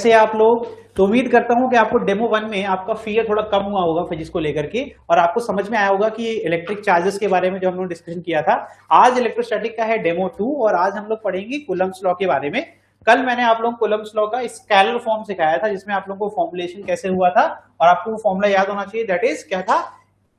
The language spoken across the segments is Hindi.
कैसे आप लोग। तो उम्मीद करता हूं कि आपको डेमो 1 में आपका फियर थोड़ा कम हुआ होगा फिजिक्स को लेकर के, और आपको समझ में आया होगा कि इलेक्ट्रिक चार्जेस के बारे में जो हम लोग डिस्कशन किया था। आज इलेक्ट्रोस्टैटिक का है डेमो 2 और आज हम लोग पढ़ेंगे कूलम्ब्स लॉ के बारे में। कल मैंने आप लोगों को कूलम्ब्स लॉ का स्केलर फॉर्म सिखाया था, जिसमें आप लोगों को फॉर्मुलेशन कैसे हुआ था, और आपको वो फॉर्मूला याद होना चाहिए। दैट इज क्या था,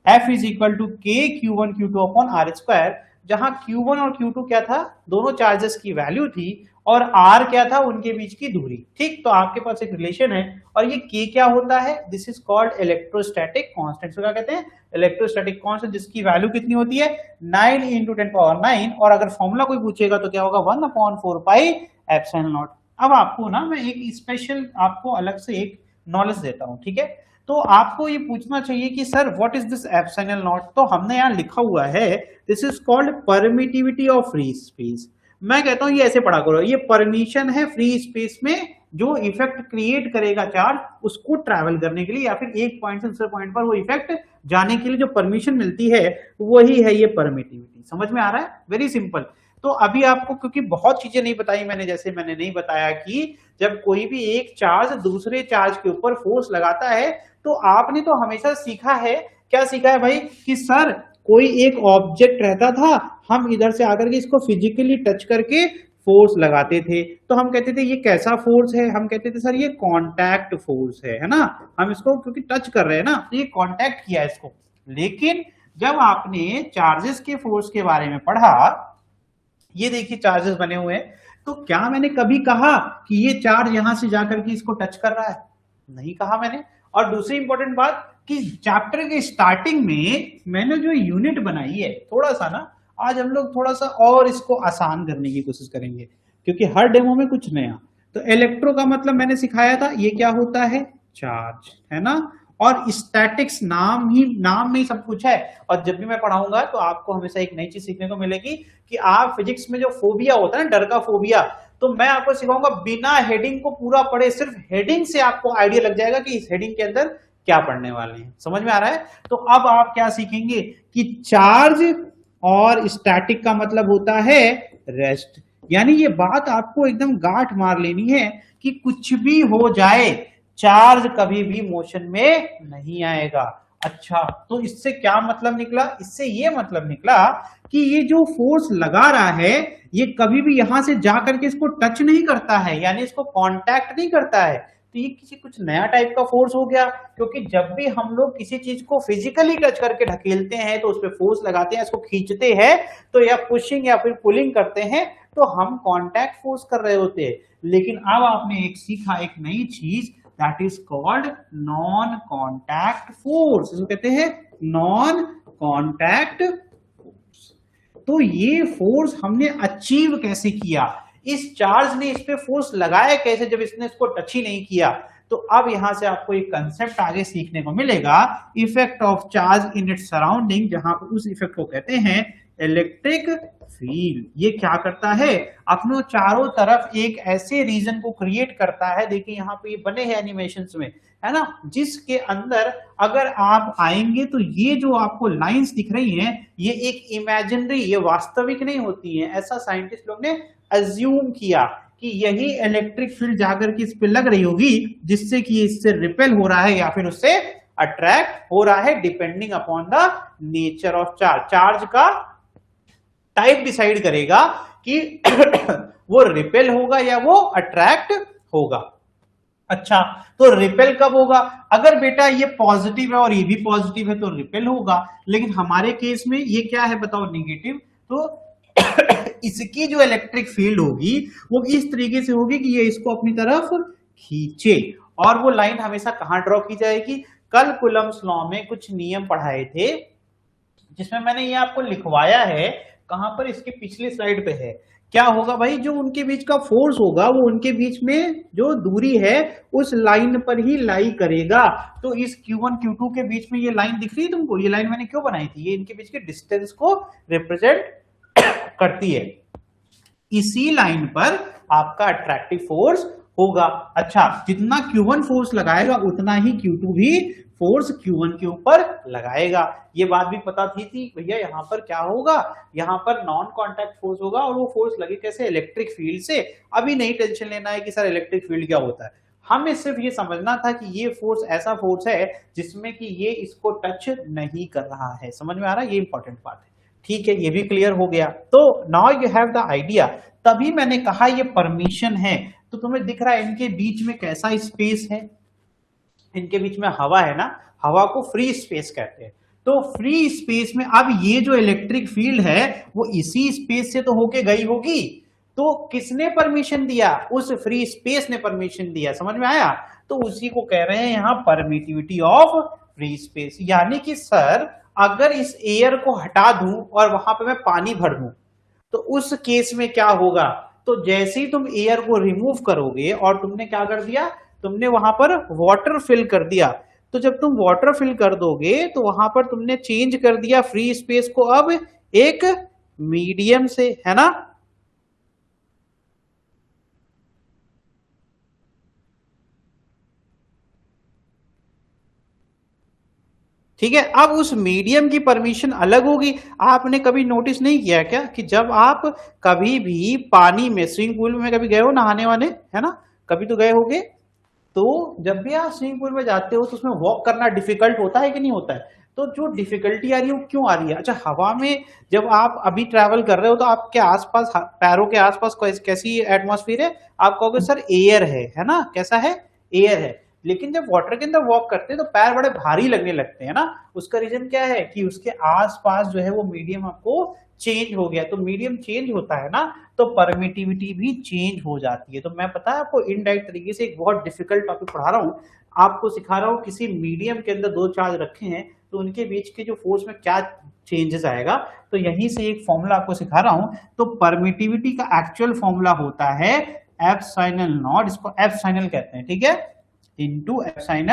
F इज इक्वल टू के Q1 Q2 upon R square, जहां Q1 और Q2 क्या था, दोनों चार्जेस की वैल्यू थी, और R क्या था, उनके बीच की दूरी। ठीक, तो आपके पास एक रिलेशन है, और ये K क्या होता है, this is called electrostatic constant. क्या कहते हैं, इलेक्ट्रोस्टैटिक कांस्टेंट, जिसकी वैल्यू कितनी होती है 9 इंटू 10 पावर 9, और अगर फॉर्मूला कोई पूछेगा तो क्या होगा 1 अपॉन 4 पाई एप्सिलॉन नॉट। अब आपको ना मैं एक स्पेशल आपको अलग से एक नॉलेज देता हूं, ठीक है। तो आपको ये पूछना चाहिए कि sir what is this epsilon not. तो हमने यहाँ लिखा हुआ है this is called permittivity of free space. मैं कहता हूं ये ऐसे पढ़ा करो, ये परमिशन है फ्री स्पेस में जो इफेक्ट क्रिएट करेगा चार्ज उसको ट्रैवल करने के लिए, या फिर एक पॉइंट से दूसरे पॉइंट पर वो इफेक्ट जाने के लिए जो परमिशन मिलती है वही है ये परमिटिविटी। समझ में आ रहा है, वेरी सिंपल। तो अभी आपको क्योंकि बहुत चीजें नहीं बताई मैंने, जैसे मैंने नहीं बताया कि जब कोई भी एक चार्ज दूसरे चार्ज के ऊपर फोर्स लगाता है, तो आपने तो हमेशा सीखा है, क्या सीखा है भाई, कि सर कोई एक ऑब्जेक्ट रहता था, हम इधर से आकर के इसको फिजिकली टच करके फोर्स लगाते थे, तो हम कहते थे ये कैसा फोर्स है, हम कहते थे सर ये कांटेक्ट फोर्स है ना। हम इसको क्योंकि टच कर रहे हैं ना, तो ये कांटेक्ट किया इसको। लेकिन जब आपने चार्जेस के फोर्स के बारे में पढ़ा, ये देखिए चार्जेस बने हुए हैं, तो क्या मैंने कभी कहा कि ये चार्ज यहां से जाकर के इसको टच कर रहा है, नहीं कहा मैंने। और दूसरी इंपॉर्टेंट बात कि चैप्टर के स्टार्टिंग में मैंने जो यूनिट बनाई है, थोड़ा सा ना आज हम लोग थोड़ा सा और इसको आसान करने की कोशिश करेंगे, क्योंकि हर डेमो में कुछ नया। तो इलेक्ट्रो का मतलब मैंने सिखाया था, ये क्या होता है, चार्ज है ना। और स्टैटिक्स नाम में ही सब कुछ है। और जब भी मैं पढ़ाऊंगा तो आपको हमेशा एक नई चीज सीखने को मिलेगी कि आप फिजिक्स में जो फोबिया होता है ना, डर का फोबिया, तो मैं आपको सिखाऊंगा बिना हेडिंग को पूरा पढ़े, सिर्फ हेडिंग से आपको आइडिया लग जाएगा कि इस हेडिंग के अंदर क्या पढ़ने वाले हैं। समझ में आ रहा है। तो अब आप क्या सीखेंगे कि चार्ज और स्टैटिक का मतलब होता है रेस्ट। यानी ये बात आपको एकदम गांठ मार लेनी है कि कुछ भी हो जाए चार्ज कभी भी मोशन में नहीं आएगा। अच्छा, तो इससे क्या मतलब निकला, इससे ये मतलब निकला कि ये जो फोर्स लगा रहा है ये कभी भी यहां से जाकर के इसको टच नहीं करता है, यानी इसको कांटेक्ट नहीं करता है। तो ये किसी कुछ नया टाइप का फोर्स हो गया, क्योंकि जब भी हम लोग किसी चीज को फिजिकली टच करके ढकेलते हैं तो उस पर फोर्स लगाते हैं, इसको खींचते हैं, तो या पुशिंग या फिर पुलिंग करते हैं, तो हम कांटेक्ट फोर्स कर रहे होते हैं। लेकिन अब आपने एक सीखा एक नई चीज, that is called non contact force. इसको कहते हैं नॉन कॉन्टैक्ट फोर्स। तो ये फोर्स हमने अचीव कैसे किया, इस चार्ज ने इस पे फोर्स लगाया कैसे जब इसने इसको टच ही नहीं किया। तो अब यहां से आपको एक कंसेप्ट आगे सीखने को मिलेगा, effect of charge in its surrounding, जहां पर उस इफेक्ट को कहते हैं इलेक्ट्रिक फील्ड। ये क्या करता है, अपनों चारों तरफ एक ऐसे रीजन को क्रिएट करता है। देखिए यहाँ पे ये बने हैं एनिमेशंस में, है ना, जिसके अंदर अगर आप आएंगे तो ये जो आपको लाइंस दिख रही हैं ये एक इमेजिनरी, ये वास्तविक नहीं होती हैं। ऐसा साइंटिस्ट लोग ने अज्यूम किया कि यही इलेक्ट्रिक फील्ड जाकर के इस पे लग रही होगी, जिससे कि इससे रिपेल हो रहा है या फिर उससे अट्रैक्ट हो रहा है, depending upon the nature of charge. Charge का टाइप डिसाइड करेगा कि वो रिपेल होगा या वो अट्रैक्ट होगा। अच्छा, तो रिपेल कब होगा, अगर बेटा ये पॉजिटिव है और ये भी पॉजिटिव है तो रिपेल होगा। लेकिन हमारे केस में ये क्या है बताओ, नेगेटिव। तो इसकी जो इलेक्ट्रिक फील्ड होगी वो इस तरीके से होगी कि ये इसको अपनी तरफ खींचे। और वो लाइन हमेशा कहां ड्रॉ की जाएगी, कल कूलम्ब्स लॉ में कुछ नियम पढ़ाए थे, जिसमें मैंने ये आपको लिखवाया है, कहां पर, इसके पिछली स्लाइड पे है। क्या होगा भाई, जो उनके बीच का फोर्स होगा वो उनके बीच में जो दूरी है उस लाइन पर ही लाई करेगा। तो इस Q1 Q2 के बीच में ये लाइन दिख रही है तुमको, ये लाइन मैंने क्यों बनाई थी, ये इनके बीच के डिस्टेंस को रिप्रेजेंट करती है। इसी लाइन पर आपका अट्रैक्टिव फोर्स होगा। अच्छा, जितना Q1 फोर्स लगाएगा उतना ही Q2 भी फोर्स Q1 के ऊपर लगाएगा। ये बात भी पता थी भैया, यहाँ पर क्या होगा, यहाँ पर नॉन कॉन्टैक्ट फोर्स होगा, और वो फोर्स लगे कैसे, इलेक्ट्रिक फील्ड से। अभी नहीं टेंशन लेना है कि सर इलेक्ट्रिक फील्ड क्या होता है, हमें सिर्फ ये समझना था कि ये फोर्स ऐसा फोर्स है जिसमें कि ये इसको टच नहीं कर रहा है। समझ में आ रहा है? ये इंपॉर्टेंट बात है। ठीक है, ये भी क्लियर हो गया। तो now you have the idea. तभी मैंने कहा ये परमिशन है। तो तुम्हें दिख रहा है इनके बीच में कैसा स्पेस है? इनके बीच में हवा है ना, हवा को फ्री स्पेस कहते हैं। तो फ्री स्पेस में अब ये जो इलेक्ट्रिक फील्ड है वो इसी स्पेस से तो होके गई होगी। तो किसने परमिशन दिया? उस फ्री स्पेस ने परमिशन दिया। समझ में आया? तो उसी को कह रहे हैं यहां परमिटिविटी ऑफ फ्री स्पेस। यानी कि सर अगर इस एयर को हटा दूं और वहां पे मैं पानी भर दूं तो उस केस में क्या होगा? तो जैसे ही तुम एयर को रिमूव करोगे और तुमने क्या कर दिया, तुमने वहां पर वाटर फिल कर दिया। तो जब तुम वाटर फिल कर दोगे तो वहां पर तुमने चेंज कर दिया फ्री स्पेस को अब एक मीडियम से, है ना? ठीक है, अब उस मीडियम की परमिशन अलग होगी। आपने कभी नोटिस नहीं किया क्या कि जब आप कभी भी पानी में, स्विमिंग पूल में कभी गए हो नहाने वाले, है ना? कभी तो गए होगे। तो जब भी आप स्विमिंग पूल में जाते हो तो उसमें वॉक करना डिफिकल्ट होता है कि नहीं होता है? तो जो डिफिकल्टी आ रही है वो क्यों आ रही है? अच्छा, हवा में जब आप अभी ट्रैवल कर रहे हो तो आपके आसपास, पैरों के आसपास कैसी एटमॉस्फेयर है? आप कहोगे सर एयर है ना? कैसा है? एयर है। लेकिन जब वाटर के अंदर वॉक करते हैं तो पैर बड़े भारी लगने लगते हैं ना। उसका रीजन क्या है कि उसके आसपास जो है वो मीडियम आपको चेंज हो गया। तो मीडियम चेंज होता है ना, तो परमिटिविटी भी चेंज हो जाती है। तो मैं पता है आपको इनडायरेक्ट तरीके से एक बहुत डिफिकल्ट टॉपिक पढ़ा रहा हूं, आपको सिखा रहा हूं किसी मीडियम के अंदर दो चार्ज रखे हैं तो उनके बीच के जो फोर्स में क्या चेंजेस आएगा। तो यहीं से एक फॉर्मूला आपको सिखा रहा हूं। तो परमिटिविटी का एक्चुअल फॉर्मूला होता है एप्सिलॉन नॉट, इसको एप्सिलॉन कहते हैं, ठीक है, into epsilon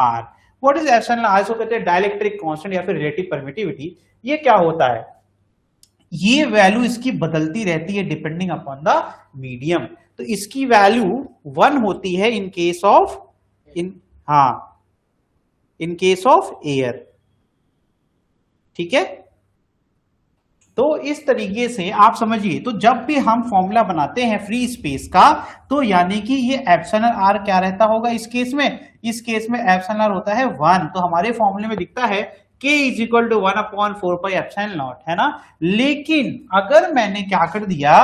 R. What is epsilon R? इसको कहते हैं डाइलेक्ट्रिक कांस्टेंट या फिर रिलेटिव परमिटिविटी। ये क्या होता है? ये वैल्यू इसकी बदलती रहती है डिपेंडिंग अपॉन द मीडियम। तो इसकी वैल्यू 1 होती है इन केस ऑफ, हाँ, इन केस ऑफ एयर। ठीक है, तो इस तरीके से आप समझिए। तो जब भी हम फॉर्मूला बनाते हैं फ्री स्पेस का तो यानी कि ये एप्सिलॉन आर क्या रहता होगा इस केस में? इस केस में एप्सिलॉन आर होता है 1। तो हमारे फॉर्मूले में दिखता है K is equal to 1/4 epsilon naught, है ना? लेकिन अगर मैंने क्या कर दिया,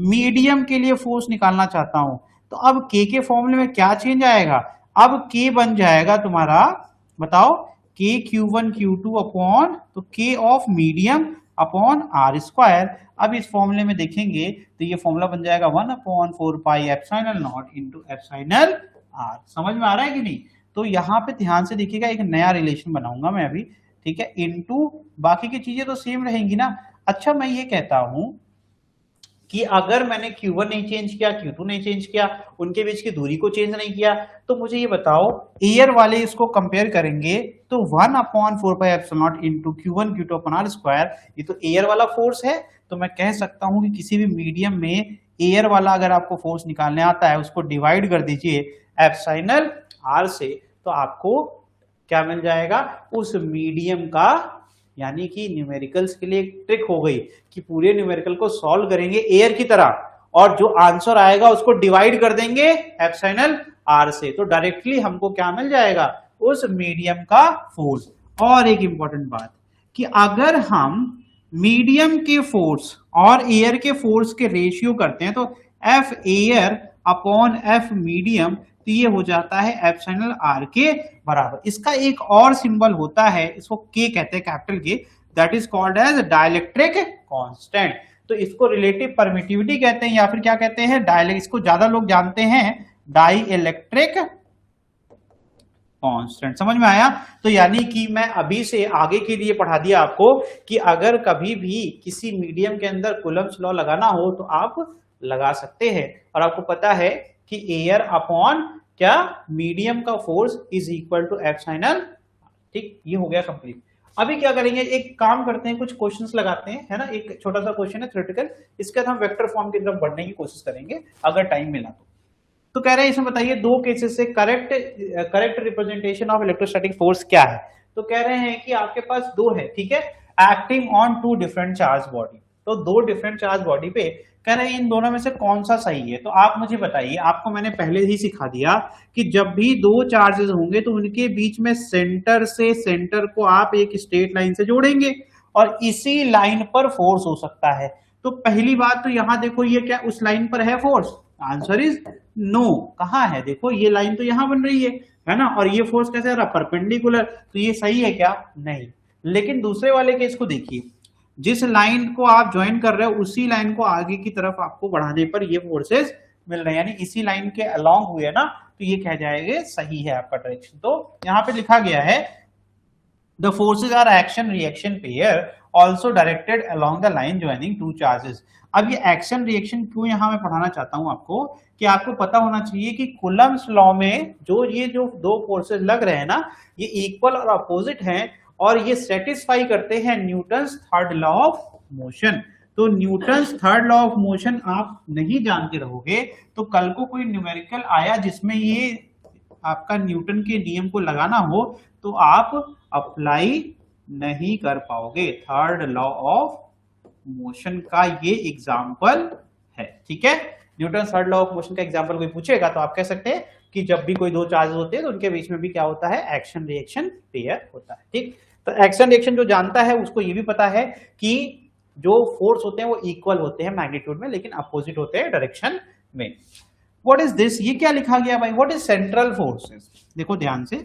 मीडियम के लिए फोर्स निकालना चाहता हूं तो अब K के फॉर्मूले में क्या चेंज आएगा? अब K बन जाएगा तुम्हारा, बताओ, K Q1 Q2 अपॉन, तो K of medium upon R square. अब इस फॉर्मूले में देखेंगे तो ये फॉर्मूला बन जाएगा 1/4 pi epsilon naught into epsilon R. समझ में आ रहा है कि नहीं? तो यहां पे ध्यान से देखिएगा, एक नया रिलेशन बनाऊंगा मैं अभी, ठीक है, इनटू बाकी की चीजें तो सेम रहेंगी ना। अच्छा, मैं ये कहता हूं कि अगर मैंने Q1 नहीं चेंज किया, Q2 नहीं चेंज किया, उनके बीच की दूरी को चेंज नहीं किया, तो मुझे ये बताओ एयर वाले इसको कंपेयर करेंगे तो 1/4 pi epsilon naught into Q1 Q2 upon R square, ये तो एयर वाला फोर्स है। तो मैं कह सकता हूं कि किसी भी मीडियम में एयर वाला अगर आपको फोर्स निकालने आता है उसको डिवाइड कर दीजिए एप्सिलॉन आर से, तो आपको क्या मिल जाएगा? उस मीडियम का, यानी कि न्यूमेरिकल्स के लिए एक ट्रिक हो गई कि पूरे न्यूमेरिकल को सॉल्व करेंगे एयर की तरह और जो आंसर आएगा उसको डिवाइड कर देंगे एप्सिलॉन आर से, तो डायरेक्टली हमको क्या मिल जाएगा? उस मीडियम का फोर्स। और एक इंपॉर्टेंट बात कि अगर हम मीडियम के फोर्स और एयर के फोर्स के रेशियो करते हैं तो F air upon F medium, तो ये हो जाता है एप्सिलॉन आर के बराबर। इसका एक और सिंबल होता है, इसको के कहते हैं, capital K, that is called as dielectric constant. तो इसको रिलेटिव परमिटिविटी कहते हैं या फिर क्या कहते हैं? डाइलेक्ट्रिक, इसको ज्यादा लोग जानते हैं डाई इलेक्ट्रिक कांस्टेंट। समझ में आया? तो यानी कि मैं अभी से आगे के लिए पढ़ा दिया आपको कि अगर कभी भी किसी मीडियम के अंदर कूलम्ब्स लॉ लगाना हो तो आप लगा सकते हैं। और आपको पता है कि एयर अपॉन क्या, मीडियम का force is equal to epsilon. ठीक, ये हो गया कंप्लीट। अभी क्या करेंगे, एक काम करते हैं, कुछ क्वेश्चंस लगाते हैं, है ना? एक छोटा सा क्वेश्चन है थ्योरेटिकल, इसके बाद हम वेक्टर फॉर्म की तरफ बढ़ने की कोशिश करेंगे अगर टाइम मिला तो कह रहे हैं इसमें बताइए दो केसेस से correct representation of electrostatic force क्या है? तो कह रहे हैं कि आपके पास दो है, ठीक है, acting on two different charge body. तो दो डिफरेंट चार्ज बॉडी पे कह रहे हैं इन दोनों में से कौन सा सही है। तो आप मुझे बताइए, आपको मैंने पहले ही सिखा दिया कि जब भी दो चार्जेस होंगे तो उनके बीच में सेंटर से सेंटर को आप एक स्ट्रेट लाइन से जोड़ेंगे और इसी लाइन पर फोर्स हो सकता है। तो पहली बात तो यहां देखो, ये क्या उस लाइन पर है फोर्स? Answer is no. कहां है? देखो ये लाइन तो यहां बन रही है ना, और ये फोर्स कैसे आ रहा? परपेंडिकुलर। तो ये सही है क्या? नहीं। लेकिन दूसरे वाले केस को देखिए, जिस लाइन को आप ज्वाइन कर रहे हो उसी लाइन को आगे की तरफ आपको बढ़ाने पर ये फोर्सेस मिल रहे हैं, यानी इसी लाइन के अलोंग हुए ना, तो ये कह जाएगा सही है आपका डायरेक्शन। तो यहां पे लिखा गया है the forces are action reaction pair also directed along the line joining two charges. अब ये एक्शन रिएक्शन क्यों यहां मैं पढ़ाना चाहता हूं आपको, कि आपको पता होना चाहिए कि कूलम्ब्स लॉ में ये जो दो फोर्सेस लग रहे हैं ना, ये इक्वल और अपोजिट हैं और ये सेटिस्फाई करते हैं Newton's third law of motion. तो Newton's third law of motion आप नहीं जानते रहोगे तो कल को कोई न्यूमेरिकल आया जिसमें ये आपका न्यूटन के नियम को लगाना हो तो आप अप्लाई नहीं कर पाओगे। थर्ड लॉ ऑफ मोशन का ये एग्जाम्पल है, ठीक है। Newton third law of motion का एग्जाम्पल कोई पूछेगा तो आप कह सकते हैं कि जब भी कोई दो चार्जेस होते हैं तो उनके बीच में भी क्या होता है? एक्शन रिएक्शन पेयर होता है, ठीक। तो एक्शन रिएक्शन जो जानता है उसको ये भी पता है कि जो फोर्स होते हैं वो इक्वल होते हैं मैग्नीट्यूड में, लेकिन अपोजिट होते हैं डायरेक्शन में। What is this? ये क्या लिखा गया भाई? What is central forces? देखो ध्यान से,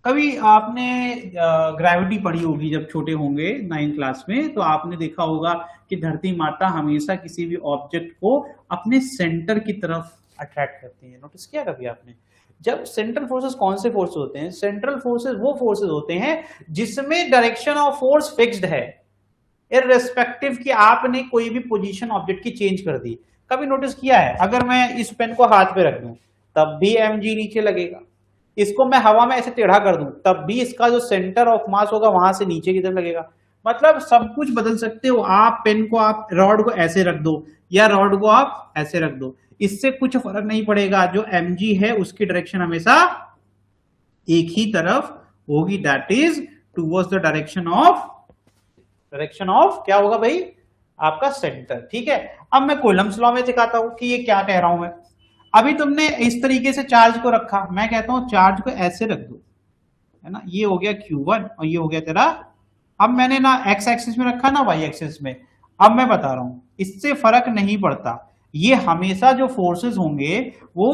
कभी आपने ग्रेविटी पढ़ी होगी जब छोटे होंगे 9th क्लास में, तो आपने देखा होगा कि धरती माता हमेशा किसी भी ऑब्जेक्ट को अपने सेंटर की तरफ अट्रैक्ट करती है। नोटिस किया कभी आपने? जब सेंट्रल फोर्सेस कौन से फोर्सेस होते हैं? सेंट्रल फोर्सेस वो फोर्सेस होते हैं जिसमें डायरेक्शन ऑफ फोर्स फिक्स्ड है, इररिस्पेक्टिव कि आपने कोई भी पोजीशन ऑब्जेक्ट की चेंज कर दी। कभी नोटिस किया है, अगर मैं इस पेन को हाथ पे रख दूं तब भी mg नीचे लगेगा, इसको मैं हवा में ऐसे टेढ़ा कर दूं तब भी इसका जो सेंटर ऑफ मास होगा वहां से नीचे की तरफ लगेगा। मतलब सब कुछ बदल सकते हो आप। पेन को आप रॉड को ऐसे रख दो या रॉड को आप ऐसे रख दो, इससे कुछ फर्क नहीं पड़ेगा। जो mg है उसकी डायरेक्शन हमेशा एक ही तरफ होगी, that is towards the direction of क्या होगा भाई? आपका सेंटर, ठीक है। अब मैं कूलम्ब्स लॉ में दिखाता हूं कि ये क्या कह रहा हूं मैं। अभी तुमने इस तरीके से चार्ज को रखा, मैं कहता हूं चार्ज को ऐसे रख दो, है ना, ये हो गया Q1 और ये हो गया तेरा। अब मैंने ना x एक्सिस में रखा ना y एक्सिस में। अब मैं बता रहा हूं इससे फर्क नहीं पड़ता, ये हमेशा जो फोर्सेस होंगे वो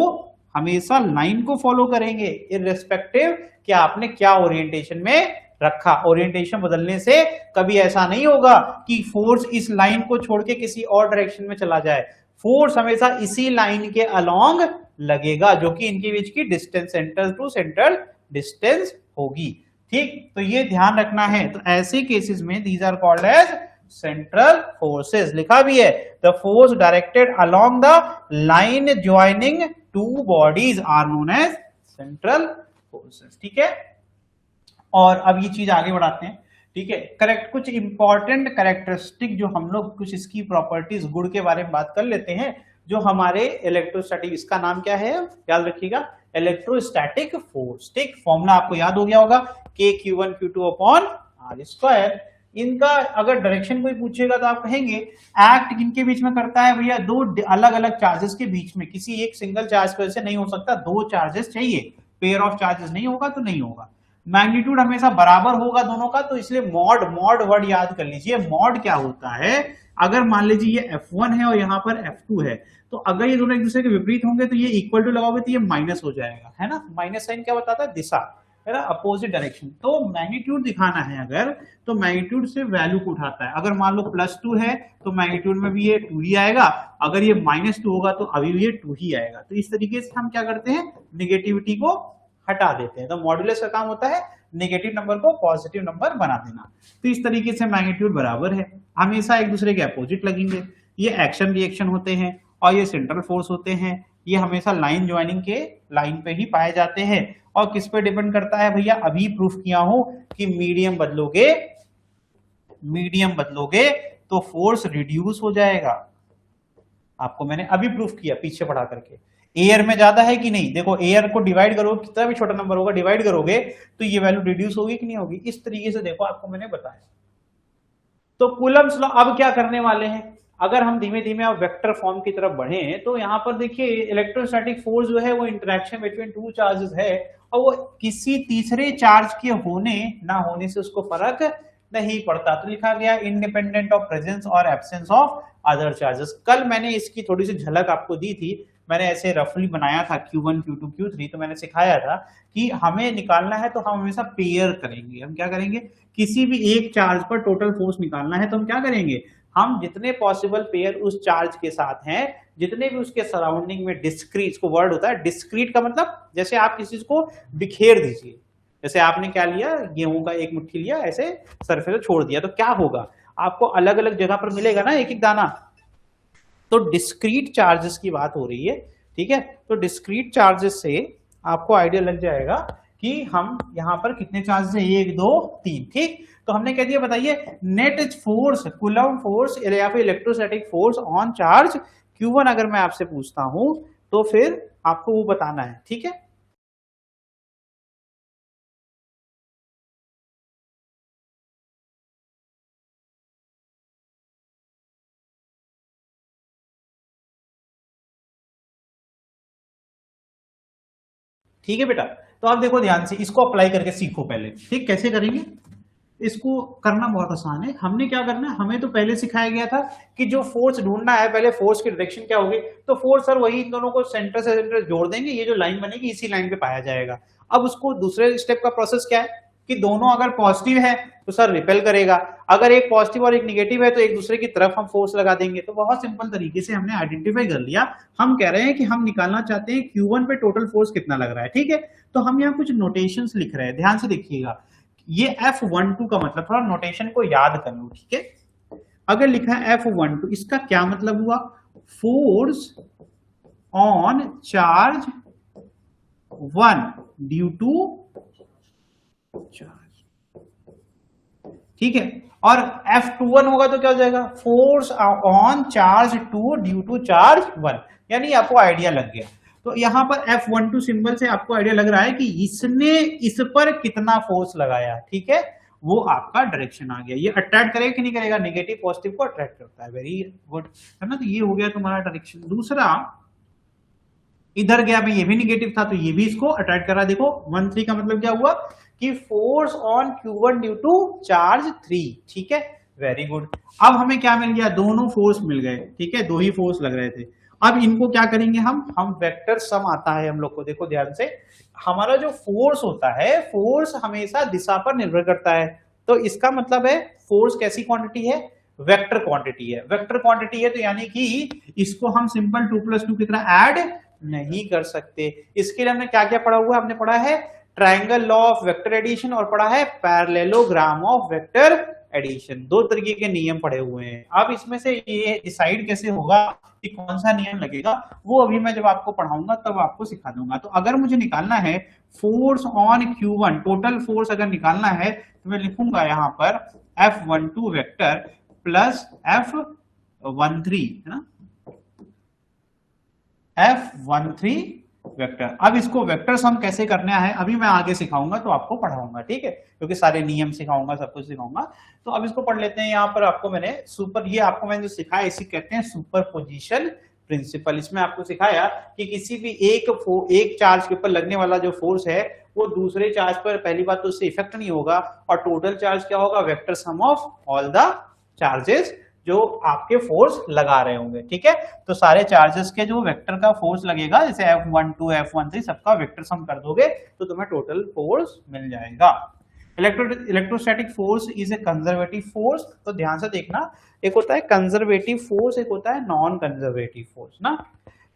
हमेशा लाइन को फॉलो करेंगे, इररिस्पेक्टिव कि आपने क्या ओरिएंटेशन में रखा। ओरिएंटेशन बदलने से कभी ऐसा नहीं होगा कि फोर्स इस लाइन को छोड़ के किसी और डायरेक्शन में चला जाए। फोर्स हमेशा इसी लाइन के अलोंग लगेगा, जो कि इनके बीच की distance centre to centre distance होगी, ठीक। तो ये ध्यान रखना है। तो ऐसे केसेस में these are called as central forces. लिखा भी है the force directed along the line joining two bodies are known as central forces, ठीक है। और अब ये चीज आगे बढ़ाते हैं, ठीक है। करेक्ट, कुछ इंपॉर्टेंट कैरेक्टरिस्टिक जो हम लोग कुछ इसकी प्रॉपर्टीज गुण के बारे में बात कर लेते हैं जो हमारे इलेक्ट्रोस्टैटिक, इसका नाम क्या है याद रखिएगा, इलेक्ट्रोस्टैटिक फोर्स, ठीक। फॉर्मूला आपको याद हो गया होगा K(Q1 Q2 अपॉन R²। इनका अगर डायरेक्शन कोई पूछेगा तो आप कहेंगे एक्ट किनके बीच में करता है भैया? दो अलग अलग चार्जेस के बीच में। किसी एक सिंगल चार्ज की वजह से नहीं हो सकता, दो चार्जेस चाहिए, पेयर ऑफ चार्जेस नहीं होगा तो नहीं होगा। मैग्नीट्यूड हमेशा बराबर होगा दोनों का, तो इसलिए मॉड वर्ड याद कर लीजिए। मॉड क्या होता है? अगर मान लीजिए ये F1 है और यहाँ पर F2 है, तो अगर ये दोनों एक दूसरे के विपरीत होंगे तो ये इक्वल टू लगाओगे तो ये माइनस हो जाएगा, है ना। माइनस साइन क्या बताता है? दिशा, है ना, अपोजिट डायरेक्शन। तो मैग्नीट्यूड दिखाना है अगर, तो मैग्नीट्यूड से वैल्यू को उठाता है। अगर मान लो +2 है तो मैग्नीट्यूड में भी ये 2 ही आएगा, अगर ये -2 होगा तो अभी भी ये 2 ही आएगा। तो इस तरीके से हम क्या करते हैं? निगेटिविटी को हटा देते हैं। तो मॉड्यूलस का काम होता है नेगेटिव नंबर को पॉजिटिव नंबर बना देना। तो इस तरीके से मैग्नीट्यूड बराबर है, हमेशा एक दूसरे के अपोजिट लगेंगे। ये एक्शन रिएक्शन होते हैं और ये सेंट्रल फोर्स होते हैं, ये हमेशा लाइन ज्वाइनिंग के लाइन पे ही पाए जाते हैं। और किस पे डिपेंड करता है भैया? अभी प्रूफ किया हूं कि मीडियम बदलोगे तो फोर्स रिड्यूस हो जाएगा। आपको मैंने अभी प्रूफ किया पीछे पढ़ा करके। एयर में ज्यादा है कि नहीं? देखो एयर को डिवाइड करोगे, कितना भी छोटा नंबर होगा डिवाइड करोगे तो ये वैल्यू रिड्यूस होगी कि नहीं होगी? इस तरीके से देखो आपको मैंने बताया। तो कूलम्ब्स लॉ अब क्या करने वाले हैं? अगर हम धीमे धीमे अब वेक्टर फॉर्म की तरफ बढ़े तो यहाँ पर देखिए इलेक्ट्रोस्टैटिक फोर्स जो है वो इंटरेक्शन बिटवीन टू चार्जेस है, और वो किसी तीसरे चार्ज के होने ना होने से उसको फर्क नहीं पड़ता। तो लिखा गया इंडिपेंडेंट ऑफ प्रेजेंस और एब्सेंस ऑफ अदर चार्जेस। कल मैंने इसकी थोड़ी सी झलक आपको दी थी, मैंने ऐसे रफली बनाया था Q1 Q2 Q3, तो मैंने सिखाया था कि हमें निकालना है तो हम हमेशा पेयर करेंगे। हम क्या करेंगे, किसी भी एक चार्ज पर टोटल फोर्स निकालना है तो हम क्या करेंगे, हम जितने पॉसिबल पेयर उस चार्ज के साथ हैं, जितने भी उसके सराउंडिंग में डिस्क्रीट, इसको वर्ड होता है डिस्क्रीट का मतलब जैसे आप किसी चीज को बिखेर दीजिए, जैसे आपने क्या लिया, गेहूं का एक मुट्ठी लिया, ऐसे सरफेस छोड़ दिया, तो क्या होगा, आपको अलग अलग जगह पर मिलेगा ना एक एक दाना। तो डिस्क्रीट चार्जेस की बात हो रही है, ठीक है। तो डिस्क्रीट चार्जेस से आपको आइडिया लग जाएगा कि हम यहां पर कितने चार्जेस है, 1 2 3, ठीक। तो हमने कह दिया, बताइए नेट फोर्स, कूलम्ब फोर्स या फिर electrostatic force on charge Q1 अगर मैं आपसे पूछता हूं तो फिर आपको वो बताना है, ठीक है। ठीक है बेटा, तो आप देखो ध्यान से, इसको अप्लाई करके सीखो पहले, ठीक। कैसे करेंगे, इसको करना बहुत आसान है। हमने क्या करना है, हमें तो पहले सिखाया गया था कि जो फोर्स ढूंढना है, पहले फोर्स की डायरेक्शन क्या होगी, तो फोर्स सर वही इन दोनों को सेंटर से सेंटर जोड़ देंगे, ये जो लाइन बनेगी इसी लाइन पे पाया जाएगा। अब उसको दूसरे स्टेप का प्रोसेस क्या है कि दोनों अगर पॉजिटिव है तो सर रिपेल करेगा, अगर एक पॉजिटिव और एक निगेटिव है तो एक दूसरे की तरफ हम फोर्स लगा देंगे। तो बहुत सिंपल तरीके से हमने आइडेंटिफाई कर लिया। हम कह रहे हैं कि हम निकालना चाहते हैं Q1 पे टोटल फोर्स कितना लग रहा है, ठीक है। तो हम यहाँ कुछ नोटेशंस लिख रहे हैं, ध्यान से देखिएगा। ये F12 का मतलब, थोड़ा नोटेशन को याद कर लो, ठीक है। अगर लिखा है F12, इसका क्या मतलब हुआ, force on charge 1 due to charge, ठीक है। और F21 होगा तो क्या हो जाएगा, force on charge 2 due to charge 1, यानी आपको आइडिया लग गया। तो यहां पर F12 सिंबल से आपको आइडिया लग रहा है कि इसने इस पर कितना फोर्स लगाया, ठीक है, वो आपका डायरेक्शन आ गया। ये अट्रैक्ट करेगा कि नहीं करेगा, नेगेटिव पॉजिटिव को अट्रैक्ट करता है, वेरी गुड, है ना। तो ये हो गया तुम्हारा डायरेक्शन। दूसरा, इधर गया भाई, ये भी निगेटिव था तो ये भी इसको अट्रैक्ट करा। देखो 1 3 का मतलब क्या हुआ कि force on Q1 due to charge 3, ठीक है, वेरी गुड। अब हमें क्या मिल गया, दोनों फोर्स मिल गए, ठीक है, दो ही फोर्स लग रहे थे। अब इनको क्या करेंगे हम वेक्टर सम आता है हम लोग को, देखो ध्यान से। हमारा जो फोर्स होता है, फोर्स हमेशा दिशा पर निर्भर करता है। तो इसका मतलब है फोर्स कैसी क्वांटिटी है, वेक्टर क्वांटिटी है। वेक्टर क्वांटिटी है तो यानी कि इसको हम सिंपल 2 + 2 की तरह ऐड नहीं कर सकते। इसके लिए हमने क्या क्या पढ़ा हुआ है, हमने पढ़ा है triangle law of vector addition और पढ़ा है पैरेललोग्राम ऑफ वेक्टर एडिशन। दो तरीके के नियम पढ़े हुए हैं। अब इसमें से ये डिसाइड कैसे होगा कि कौन सा नियम लगेगा, वो अभी मैं जब आपको पढ़ाऊंगा तब आपको सिखा दूंगा। तो अगर मुझे निकालना है force on Q1, total force अगर निकालना है तो मैं लिखूंगा यहां पर F12 वेक्टर प्लस F13, है ना, F13 वेक्टर। अब इसको वेक्टर सम कैसे करना है अभी मैं आगे सिखाऊंगा, तो आपको पढ़ाऊंगा, ठीक है, क्योंकि सारे नियम सिखाऊंगा, सब कुछ सिखाऊंगा। तो अब इसको पढ़ लेते हैं। यहाँ पर आपको मैंने ये आपको मैंने जो सिखाया इसी कहते हैं सुपरपोजिशन प्रिंसिपल। इसमें आपको सिखाया कि किसी भी एक चार्ज के ऊपर लगने वाला जो फोर्स है वो दूसरे चार्ज पर, पहली बात तो उससे इफेक्ट नहीं होगा, और टोटल चार्ज क्या होगा, vector sum of all the charges जो आपके फोर्स लगा रहे होंगे, ठीक है। तो सारे चार्जेस के जो वेक्टर का फोर्स लगेगा, जैसे F12 F13 सबका वेक्टर सम कर दोगे तो तुम्हें टोटल फोर्स मिल जाएगा। Electrostatic force is a conservative force. तो ध्यान से देखना, एक होता है कंजर्वेटिव फोर्स, एक होता है नॉन कंजर्वेटिव फोर्स ना।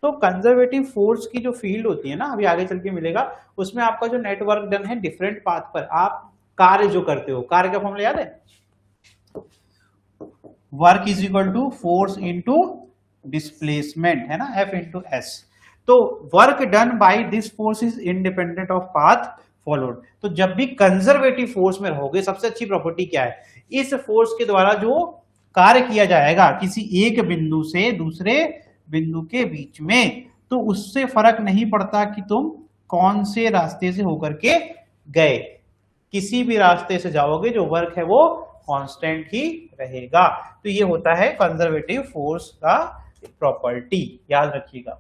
तो कंजर्वेटिव फोर्स की जो फील्ड होती है ना, अभी आगे चल के मिलेगा, उसमें आपका जो नेटवर्क डन है डिफरेंट पाथ पर, आप कार्य जो करते हो, कार्य का फॉर्मूला याद है, work is equal to force into displacement, है ना, F इंटू एस। तो work done by this force is independent of path followed. तो जब भी कंजर्वेटिव फोर्स में रहोगे, सबसे अच्छी प्रॉपर्टी क्या है, इस फोर्स के द्वारा जो कार्य किया जाएगा किसी एक बिंदु से दूसरे बिंदु के बीच में, तो उससे फर्क नहीं पड़ता कि तुम कौन से रास्ते से होकर के गए, किसी भी रास्ते से जाओगे जो वर्क है वो कांस्टेंट ही रहेगा। तो ये होता है कंजर्वेटिव फोर्स का प्रॉपर्टी, याद रखिएगा।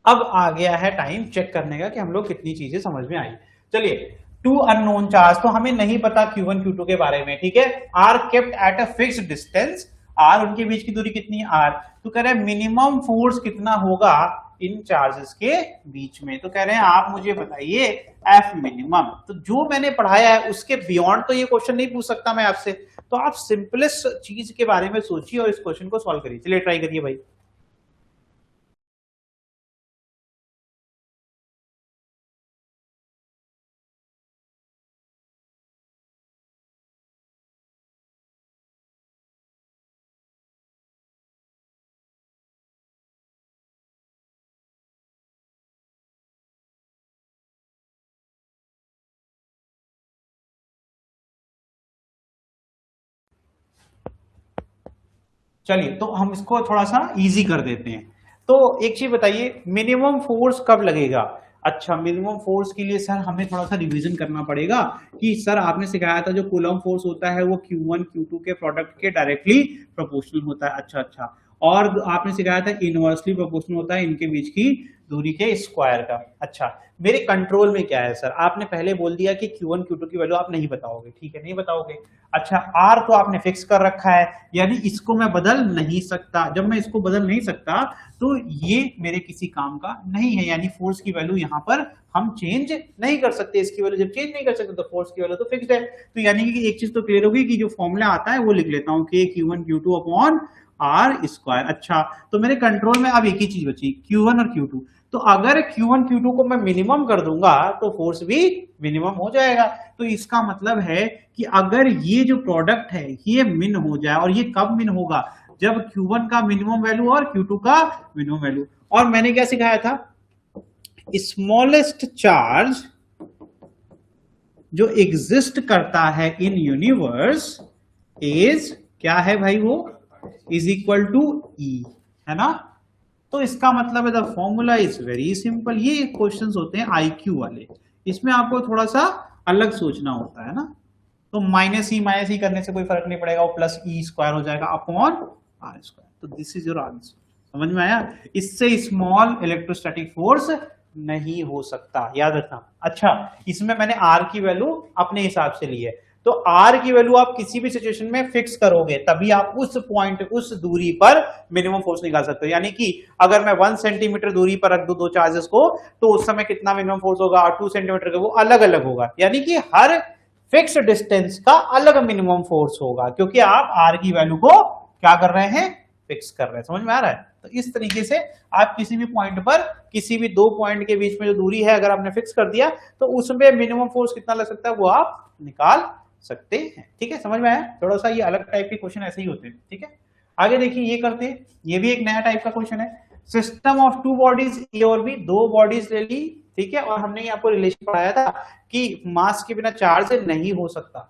अब आ गया है टाइम चेक करने का कि हम लोग कितनी चीजें समझ में आई। चलिए, टू अननोन चार्ज, तो हमें नहीं पता Q1 Q2 के बारे में, ठीक है। Are kept at a fixed distance, आर उनके बीच की दूरी कितनी है आर। तो कह रहे हैं मिनिमम फोर्स कितना होगा इन चार्जेस के बीच में। तो कह रहे हैं आप मुझे बताइए एफ मिनिमम। तो जो मैंने पढ़ाया है उसके बियॉन्ड तो ये क्वेश्चन नहीं पूछ सकता मैं आपसे, तो आप सिंपलेस्ट चीज के बारे में सोचिए और इस क्वेश्चन को सॉल्व करिए। चलिए ट्राई करिए भाई। चलिए तो हम इसको थोड़ा सा इजी कर देते हैं। तो एक चीज बताइए, मिनिमम फोर्स कब लगेगा। अच्छा, मिनिमम फोर्स के लिए सर हमें थोड़ा सा रिवीजन करना पड़ेगा कि सर आपने सिखाया था जो कूलम फोर्स होता है वो Q1 Q2 के प्रोडक्ट के डायरेक्टली प्रोपोर्शनल होता है। अच्छा अच्छा, और आपने सिखाया था इनवर्सली प्रोपोर्शनल होता है इनके बीच की दूरी के स्क्वायर का। अच्छा, मेरे कंट्रोल में क्या है सर, आपने पहले बोल दिया कि Q1 Q2 की वैल्यू आप नहीं बताओगे, ठीक है नहीं बताओगे। अच्छा, R तो आपने फिक्स कर रखा है, यानी इसको मैं बदल नहीं सकता। जब मैं इसको बदल नहीं सकता तो ये मेरे किसी काम का नहीं है, यानी फोर्स की वैल्यू यहाँ पर हम चेंज नहीं कर सकते। इसकी वैल्यू जब चेंज नहीं कर सकते तो फोर्स की वैल्यू तो फिक्स्ड है। तो यानी कि एक चीज तो क्लियर होगी कि जो फॉर्मूला आता है वो लिख लेता हूँ कि Q1 Q2 upon R square. अच्छा, तो मेरे कंट्रोल में अब एक ही चीज बची Q1 और Q2। तो अगर Q1 Q2 को मैं मिनिमम कर दूंगा तो फोर्स भी मिनिमम हो जाएगा। तो इसका मतलब है कि अगर ये जो प्रोडक्ट है ये मिन हो जाए, और ये कब मिन होगा, जब Q1 का मिनिमम वैल्यू और Q2 का मिनिमम वैल्यू। और मैंने क्या सिखाया था, स्मॉलेस्ट चार्ज जो एग्जिस्ट करता है इन यूनिवर्स इज क्या है भाई, वो इज इक्वल टू ई, है ना। तो इसका मतलब है the formula is very simple. ये क्वेश्चंस होते हैं IQ वाले, इसमें आपको थोड़ा सा अलग सोचना होता है ना। तो माइनस ई करने से कोई फर्क नहीं पड़ेगा, वो प्लस ई स्क्वायर हो जाएगा अपॉन आर स्क्वायर। तो दिस इज योर आंसर, समझ में आया। इससे स्मॉल इलेक्ट्रोस्टैटिक फोर्स नहीं हो सकता, याद रखना। अच्छा, इसमें मैंने आर की वैल्यू अपने हिसाब से ली है, तो आर की वैल्यू आप किसी भी सिचुएशन में फिक्स करोगे तभी आप उस पॉइंट उस दूरी पर मिनिमम फोर्स निकाल सकते हो। यानी कि अगर मैं 1 सेंटीमीटर दूरी पर रख दूं दो चार्जेस को, तो उस समय कितना मिनिमम फोर्स होगा, और 2 सेंटीमीटर का वो अलग अलग होगा। यानी कि हर फिक्स डिस्टेंस का अलग मिनिमम फोर्स होगा, क्योंकि आप आर की वैल्यू को क्या कर रहे हैं, फिक्स कर रहे हैं। समझ में आ रहा है। तो इस तरीके से आप किसी भी पॉइंट पर, किसी भी दो पॉइंट के बीच में जो दूरी है अगर आपने फिक्स कर दिया तो उसमें मिनिमम फोर्स कितना लग सकता है वो आप निकाल सकते हैं। ठीक है, समझ में आया। थोड़ा सा ये अलग टाइप के क्वेश्चन ऐसे ही होते हैं। ठीक है, आगे देखिए ये करते हैं, ये भी एक नया टाइप का क्वेश्चन है। सिस्टम ऑफ टू बॉडीज, ए और बी, दो बॉडीज ले ली, ठीक है, और हमने आपको रिलेशन पढ़ाया था कि मास के बिना चार्ज नहीं हो सकता।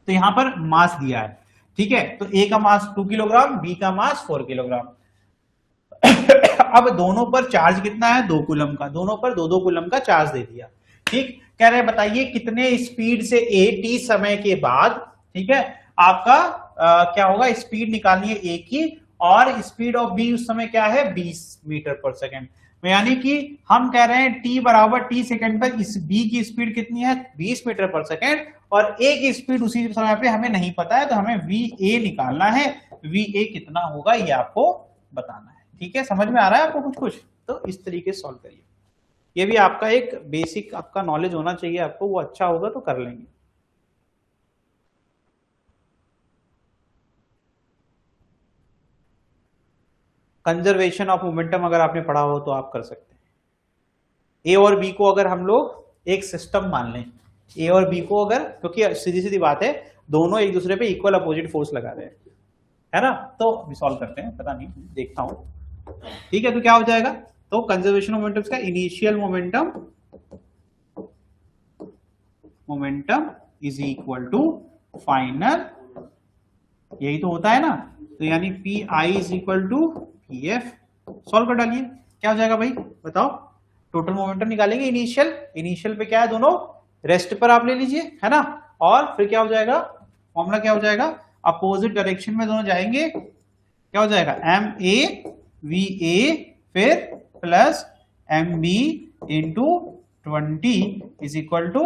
तो यहां पर मास दिया है, ठीक है, तो ए का मास 2 किलोग्राम, बी का मास 4 किलोग्राम। अब दोनों पर चार्ज कितना है, 2 कूलम का, दोनों पर 2-2 कूलम का चार्ज दे दिया। ठीक, कह रहे बताइए कितने स्पीड से ए टी समय के बाद, ठीक है, आपका क्या होगा, स्पीड निकालनी है ए की, और स्पीड ऑफ बी उस समय क्या है 20 मीटर पर सेकेंड। यानी कि हम कह रहे हैं टी बराबर टी सेकेंड पर इस बी की स्पीड कितनी है 20 मीटर पर सेकेंड, और ए की स्पीड उसी समय पे हमें नहीं पता है, तो हमें वी ए निकालना है। वी ए कितना होगा ये आपको बताना है। ठीक है, समझ में आ रहा है आपको कुछ कुछ, तो इस तरीके से सॉल्व करिए। ये भी आपका एक बेसिक आपका नॉलेज होना चाहिए आपको, वो अच्छा होगा तो कर लेंगे। कंजर्वेशन ऑफ मोमेंटम अगर आपने पढ़ा हो तो आप कर सकते हैं। ए और बी को अगर हम लोग एक सिस्टम मान लें, ए और बी को अगर, क्योंकि सीधी सीधी बात है दोनों एक दूसरे पे इक्वल अपोजिट फोर्स लगा रहे हैं, है ना, तो सॉल्व करते हैं, पता नहीं देखता हूं। ठीक है, तो क्या हो जाएगा, तो कंजर्वेशन ऑफ मोमेंटम का initial momentum is equal to final, यही तो होता है ना, तो यानी P I is equal to P F. Solve कर डालिए, क्या हो जाएगा भाई बताओ। टोटल मोमेंटम निकालेंगे इनिशियल, इनिशियल पे क्या है दोनों रेस्ट पर आप ले लीजिए, है ना, और फिर क्या हो जाएगा, फॉर्मूला क्या हो जाएगा, अपोजिट डायरेक्शन में दोनों जाएंगे, क्या हो जाएगा, एम ए वी ए फिर plus M B into 20 is equal to,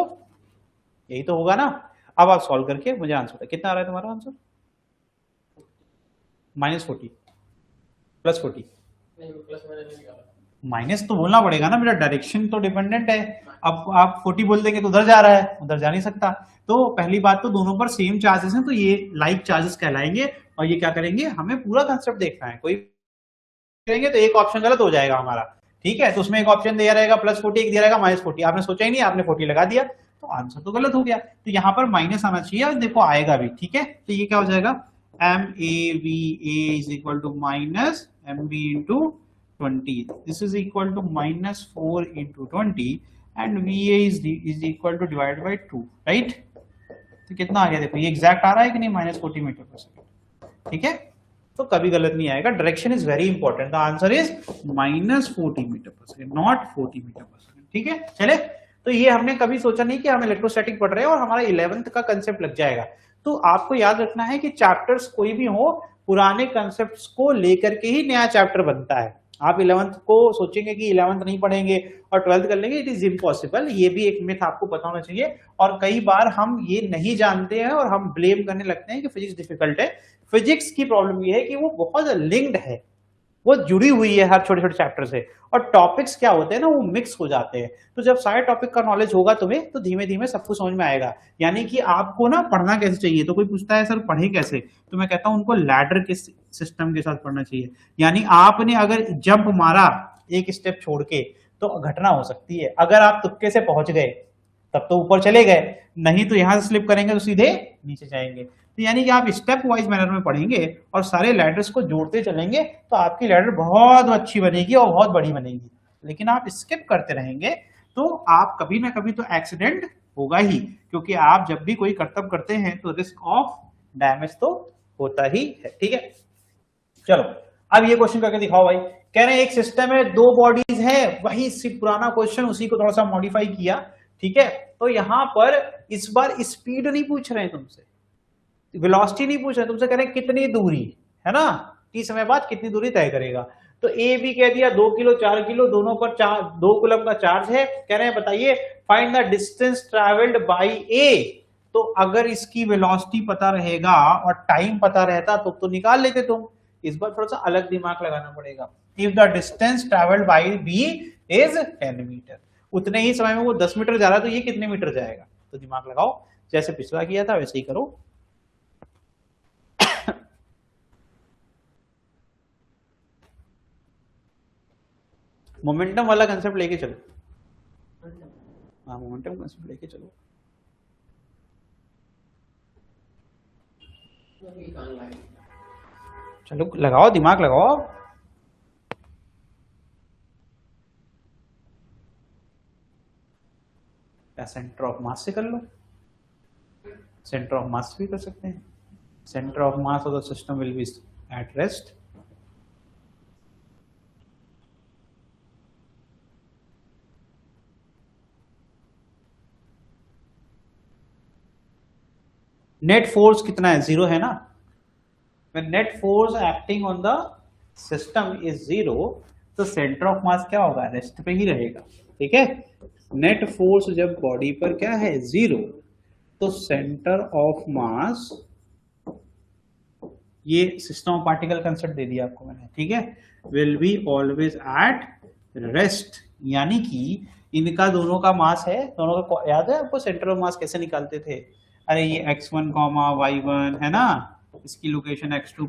यही तो होगा ना। अब आप सॉल्व करके मुझे आंसर बताइए कितना आ रहा है तुम्हारा आंसर, -40 +40, माइनस तो बोलना पड़ेगा ना, मेरा डायरेक्शन तो डिपेंडेंट है। अब आप 40 बोल देंगे तो उधर जा रहा है, उधर जा नहीं सकता। तो पहली बात तो दोनों पर सेम चार्जेस हैं, तो ये लाइक चार्जेस कहलाएंगे। और ये क्या करेंगे, हमें पूरा कंसेप्ट देखना है, कोई करेंगे तो एक ऑप्शन गलत हो जाएगा हमारा, ठीक है। तो उसमें एक ऑप्शन दिया रहेगा +40, एक दिया रहेगा -40, आपने सोचा ही नहीं, आपने 40 लगा दिया, तो आंसर तो गलत हो गया। तो यहाँ पर माइनस आना चाहिए और देखो आएगा भी, ठीक है। तो ये क्या हो जाएगा, M A V A is equal to minus M B into 20, this is equal to -4 into 20 and V A is equal to divide by 2, right. तो कितना आ गया, देखो ये एग्जैक्ट आ रहा है कि नहीं, -40 मीटर पर सेकेंड, ठीक है। तो कभी गलत नहीं आएगा, direction is very important, the answer is -40 metre per second, not 40 metre per second, ठीक है। चले, तो ये हमने कभी सोचा नहीं कि हम इलेक्ट्रोस्टैटिक पढ़ रहे हैं और हमारा 11th का कंसेप्ट लग जाएगा। तो आपको याद रखना है कि चैप्टर्स कोई भी हो, पुराने कंसेप्ट्स को लेकर के ही नया चैप्टर बनता है। आप 11th को सोचेंगे कि 11th नहीं पढ़ेंगे और 12th कर लेंगे, इट इज इम्पॉसिबल। ये भी एक मिथ आपको पता होना चाहिए। और कई बार हम ये नहीं जानते हैं और हम ब्लेम करने लगते हैं कि फिजिक्स डिफिकल्ट है। फिजिक्स की प्रॉब्लम ये है कि वो बहुत लिंक्ड है, वो जुड़ी हुई है हर छोटे छोटे चैप्टर से, और टॉपिक्स क्या होते हैं ना, वो मिक्स हो जाते हैं। तो जब सारे टॉपिक का नॉलेज होगा तुम्हें, तो धीमे धीमे सब कुछ समझ में आएगा। यानी कि आपको ना पढ़ना कैसे चाहिए, तो कोई पूछता है सर पढ़े कैसे, तो मैं कहता हूं उनको लैडर के सिस्टम के साथ पढ़ना चाहिए। यानी आपने अगर जंप मारा एक स्टेप छोड़ के, तो घटना हो सकती है। अगर आप तुक्के से पहुंच गए तब तो ऊपर चले गए, नहीं तो यहां से स्लिप करेंगे तो सीधे नीचे जाएंगे। तो यानी कि आप स्टेप वाइज मैनर में पढ़ेंगे और सारे लैडर्स को जोड़ते चलेंगे, तो आपकी लैडर बहुत अच्छी बनेगी और बहुत बड़ी बनेगी। लेकिन आप स्किप करते रहेंगे तो आप कभी ना कभी तो एक्सीडेंट होगा ही, क्योंकि आप जब भी कोई कर्तव्य करते हैं तो रिस्क ऑफ डैमेज तो होता ही है, ठीक है। चलो अब ये क्वेश्चन करके दिखाओ भाई। कह रहे हैं एक सिस्टम में 2 बॉडीज है, वही पुराना क्वेश्चन, उसी को थोड़ा सा मॉडिफाई किया, ठीक है। तो यहां पर इस बार स्पीड नहीं पूछ रहे हैं तुमसे, वेलोसिटी नहीं पूछ रहे, तुमसे कह रहे हैं कितनी दूरी, है ना, t समय बाद कितनी दूरी तय करेगा। तो ए भी कह दिया 2 किलो 4 किलो, दोनों पर 2 कूलम का चार्ज है। कह रहे हैं बताइए find the distance travelled by A. तो अगर इसकी वेलोसिटी पता रहेगा और टाइम पता रहता तो निकाल लेते तुम। इस बार थोड़ा सा अलग दिमाग लगाना पड़ेगा। If the distance travelled by B is 10 metre, उतने ही समय में वो 10 मीटर जा रहा है, तो ये कितने मीटर जाएगा। तो दिमाग लगाओ, जैसे पिछला किया था वैसे ही करो। मोमेंटम वाला कंसेप्ट लेके चलो, हाँ मोमेंटम कंसेप्ट लेके चलो। चलो लगाओ, दिमाग लगाओ। या सेंटर ऑफ मास से कर लो, सेंटर ऑफ मास भी कर सकते हैं। Centre of mass of the system will be at rest. Net force कितना है, 0 है ना। When net force acting on the system is 0, तो सेंटर ऑफ मास क्या होगा, रेस्ट पे ही रहेगा, ठीक है। नेट फोर्स जब बॉडी पर क्या है 0, तो सेंटर ऑफ मास, ये सिस्टम ऑफ पार्टिकल कंसेप्ट दे दिया आपको मैंने, ठीक है, will be always at rest. यानी कि इनका दोनों का मास है, दोनों का याद है आपको सेंटर ऑफ मास कैसे निकालते थे, अरे ये x1, y1 है ना, इसकी लोकेशन x2,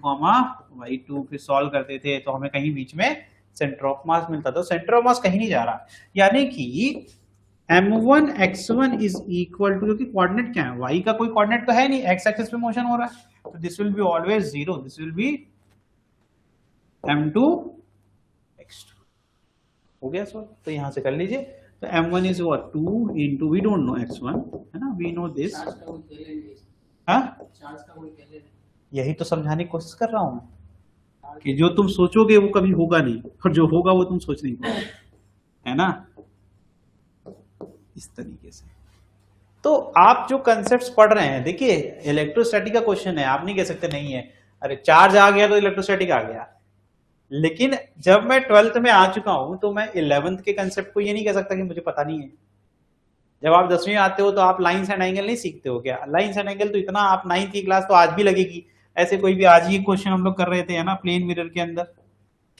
y2, फिर सॉल्व करते थे तो हमें कहीं बीच में सेंटर ऑफ मास मिलता था। सेंटर ऑफ मास कहीं नहीं जा रहा, यानी कि m1 x1 is equal to, क्योंकि कोऑर्डिनेट क्या है, y का कोई कोऑर्डिनेट तो है नहीं, x एक्सिस पे मोशन हो रहा है, तो this will be always 0, this will be m2 x2। हो गया सर, तो यहां से कर लीजिए। तो m1 is what 2 into we don't know x1, है ना, वी नो दिस। हाँ, यही तो समझाने की कोशिश कर रहा हूं कि जो तुम सोचोगे वो कभी होगा नहीं, और जो होगा वो तुम सोच नहीं पाओगे, है ना, इस तरीके से। तो आप जो कंसेप्ट पढ़ रहे हैं, देखिए इलेक्ट्रोस्टैटिक का क्वेश्चन है, आप नहीं कह सकते नहीं है, अरे चार्ज आ गया तो इलेक्ट्रोस्टैटिक आ गया। लेकिन जब मैं 12th में आ चुका हूं तो मैं 11th के कंसेप्ट को ये नहीं कह सकता कि मुझे पता नहीं है। जब आप 10वीं आते हो तो आप लाइन्स एंड एंगल नहीं सीखते हो क्या? लाइन्स एंड एंगल तो इतना आप 9th की क्लास तो आज भी लगेगी। ऐसे कोई भी आज ही क्वेश्चन हम लोग कर रहे थे, है ना, प्लेन मिरर के अंदर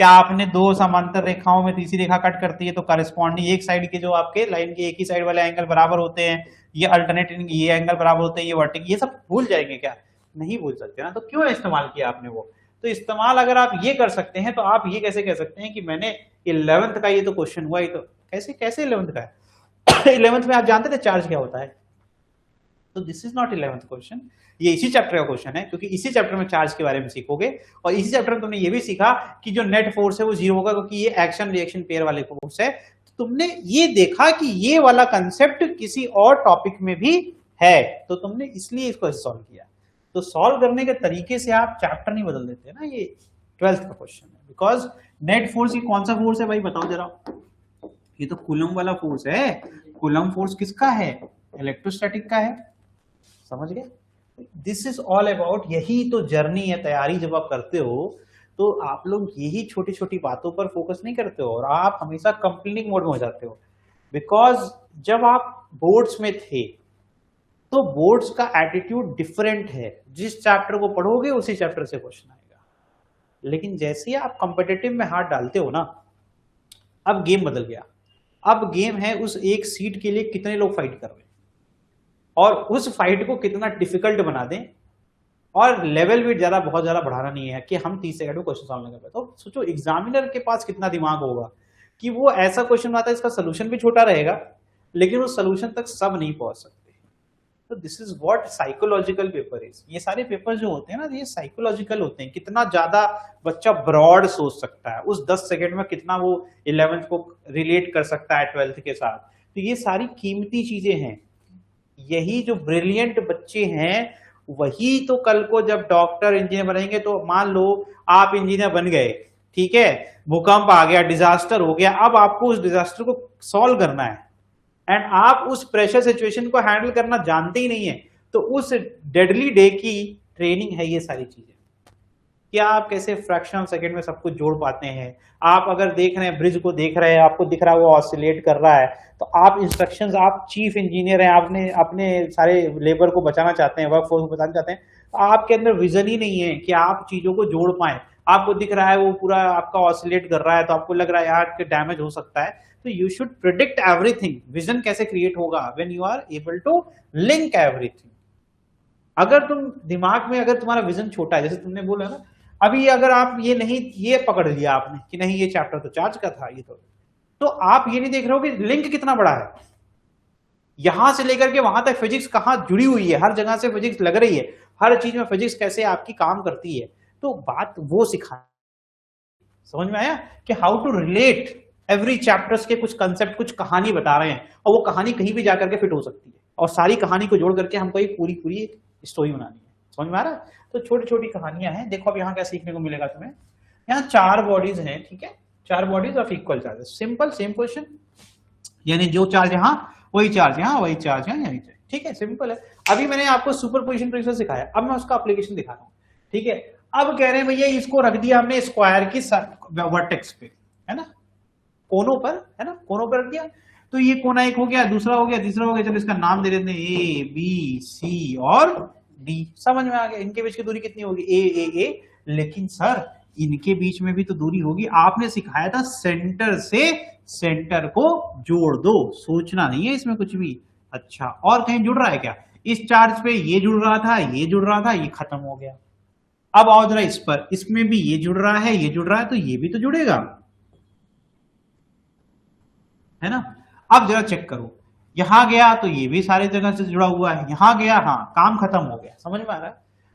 क्या आपने दो समांतर रेखाओं में तीसरी रेखा कट करती है तो करस्पॉन्डिंग एक साइड के जो आपके लाइन के एक ही साइड वाले एंगल बराबर होते हैं, ये अल्टरनेटिंग ये एंगल बराबर होते हैं, ये वर्टिकल, ये सब भूल जाएंगे क्या? नहीं भूल सकते ना। तो क्यों इस्तेमाल किया आपने वो? तो इस्तेमाल अगर आप ये कर सकते हैं तो आप ये कैसे कह सकते हैं कि मैंने 11th का ये तो क्वेश्चन हुआ ही, तो कैसे कैसे 11th का है? 11th में आप जानते थे चार्ज क्या होता है? तो this is not 11th question, ये इसी चैप्टर का क्वेश्चन है, क्योंकि इसी चैप्टर में चार्ज के बारे में सीखोगे और इसी चैप्टर में तुमने ये भी सीखा कि जो नेट फोर्स है वो जीरो होगा, क्योंकि ये एक्शन रिएक्शन पेयर वाले फोर्स है। तो तुमने ये देखा कि ये वाला कंसेप्ट किसी और टॉपिक में भी है, तो तुमने इसलिए इसको सॉल्व किया। तो सॉल्व करने के तरीके से आप चैप्टर नहीं बदल देते ना, ये 12th का क्वेश्चन है। बिकॉज नेट फोर्स ये कौन सा फोर्स है भाई, बताओ जरा? ये तो कूलम वाला फोर्स है। कूलम फोर्स किसका है? इलेक्ट्रोस्टैटिक का है। समझ गए? दिस इज ऑल अबाउट, यही तो जर्नी है तैयारी। जब आप करते हो तो आप लोग यही छोटी छोटी बातों पर फोकस नहीं करते हो और आप हमेशा कंप्लेनिंग मोड में हो जाते हो। बिकॉज जब आप बोर्ड्स में थे तो बोर्ड्स का एटीट्यूड डिफरेंट है, जिस चैप्टर को पढ़ोगे उसी चैप्टर से क्वेश्चन आएगा। लेकिन जैसे ही आप कॉम्पिटिटिव में हाथ डालते हो ना, अब गेम बदल गया। अब गेम है उस एक सीट के लिए कितने लोग फाइट कर रहे हैं और उस फाइट को कितना डिफिकल्ट बना दें, और लेवल भी ज्यादा बहुत ज्यादा बढ़ाना नहीं है कि हम 30 सेकंड में क्वेश्चन सॉल्व नहीं कर पाए। तो सोचो एग्जामिनर के पास कितना दिमाग होगा कि वो ऐसा क्वेश्चन आता है इसका सोल्यूशन भी छोटा रहेगा लेकिन उस सोल्यूशन तक सब नहीं पहुंच सकते। तो this is what psychological paper is. ये सारे पेपर जो होते हैं ना, ये साइकोलॉजिकल होते हैं। कितना ज्यादा बच्चा ब्रॉड सोच सकता है, उस 10 सेकंड में कितना वो 11th को रिलेट कर सकता है 12th के साथ। तो ये सारी कीमती चीजें हैं। यही जो ब्रिलियंट बच्चे हैं वही तो कल को जब डॉक्टर इंजीनियर बनेंगे, तो मान लो आप इंजीनियर बन गए, ठीक है, भूकंप आ गया, डिजास्टर हो गया, अब आपको उस डिजास्टर को सॉल्व करना है एंड आप उस प्रेशर सिचुएशन को हैंडल करना जानते ही नहीं है। तो उस डेडली डे की ट्रेनिंग है ये सारी चीजें, क्या आप कैसे फ्रैक्शन ऑफ सेकंड में सब कुछ जोड़ पाते हैं। आप अगर देख रहे हैं ब्रिज को, देख रहे हैं, आपको दिख रहा है वो ऑसिलेट कर रहा है, तो आप इंस्ट्रक्शंस, आप चीफ इंजीनियर हैं, आपने अपने सारे लेबर को बचाना चाहते हैं, वर्क फोर्स को बचाना चाहते हैं, तो आपके अंदर विजन ही नहीं है कि आप चीजों को जोड़ पाए। आपको दिख रहा है वो पूरा आपका ऑसिलेट कर रहा है, तो आपको लग रहा है यार डैमेज हो सकता है। तो you should predict everything. Vision कैसे क्रिएट होगा? When you are able to link everything. अगर तुम दिमाग में, अगर तुम्हारा विजन छोटा है, जैसे तुमने बोला ना अभी, अगर आप ये नहीं, ये पकड़ लिया आपने कि नहीं ये चैप्टर तो चार्ज का था, ये तो आप ये नहीं देख रहे हो कि लिंक कितना बड़ा है। यहां से लेकर के वहां तक फिजिक्स कहां जुड़ी हुई है, हर जगह से फिजिक्स लग रही है, हर चीज में फिजिक्स कैसे आपकी काम करती है। तो बात वो सिखा, समझ में आया कि how to relate every chapters के कुछ कंसेप्ट, कुछ कहानी बता रहे हैं और वो कहानी कहीं भी जाकर के फिट हो सकती है और सारी कहानी को जोड़ करके हमको एक पूरी पूरी स्टोरी बनानी है। समझ में आ रहा है? तो छोटी छोटी कहानियां हैं। देखो अब यहाँ क्या सीखने को मिलेगा तुम्हें। यहाँ 4 बॉडीज हैं, ठीक है, 4 bodies of equal charges. Simple same question, यानी जो चार्ज यहाँ वही चार्ज यहाँ, वही चार्ज यहाँ, यही, ठीक है, सिंपल है। अभी मैंने आपको सुपरपोजिशन प्रिंसिपल सिखाया, अब मैं उसका एप्लीकेशन दिखा रहा हूँ, ठीक है। अब कह रहे हैं भैया इसको रख दिया हमने स्क्वायर की वर्टेक्स पे, है ना, कोनों पर, है ना, कोनों पर रख दिया। तो ये कोना एक हो गया, दूसरा हो गया, तीसरा हो गया। चलो इसका नाम दे देते हैं ए बी सी और डी। समझ में आ गया? इनके बीच की दूरी कितनी होगी? ए। लेकिन सर इनके बीच में भी तो दूरी होगी। आपने सिखाया था सेंटर से सेंटर को जोड़ दो, सोचना नहीं है इसमें कुछ भी। अच्छा, और कहीं जुड़ रहा है क्या? इस चार्ज पे ये जुड़ रहा था, ये जुड़ रहा था, ये खत्म हो गया। अब आओ जरा इस पर, इसमें भी ये जुड़ रहा है, ये जुड़ रहा है, तो ये भी तो जुड़ेगा, है ना। अब जरा चेक करो, यहां गया तो ये भी सारी जगह से जुड़ा हुआ है, यहां गया, हाँ, काम खत्म हो गया। समझ में आ रहा है?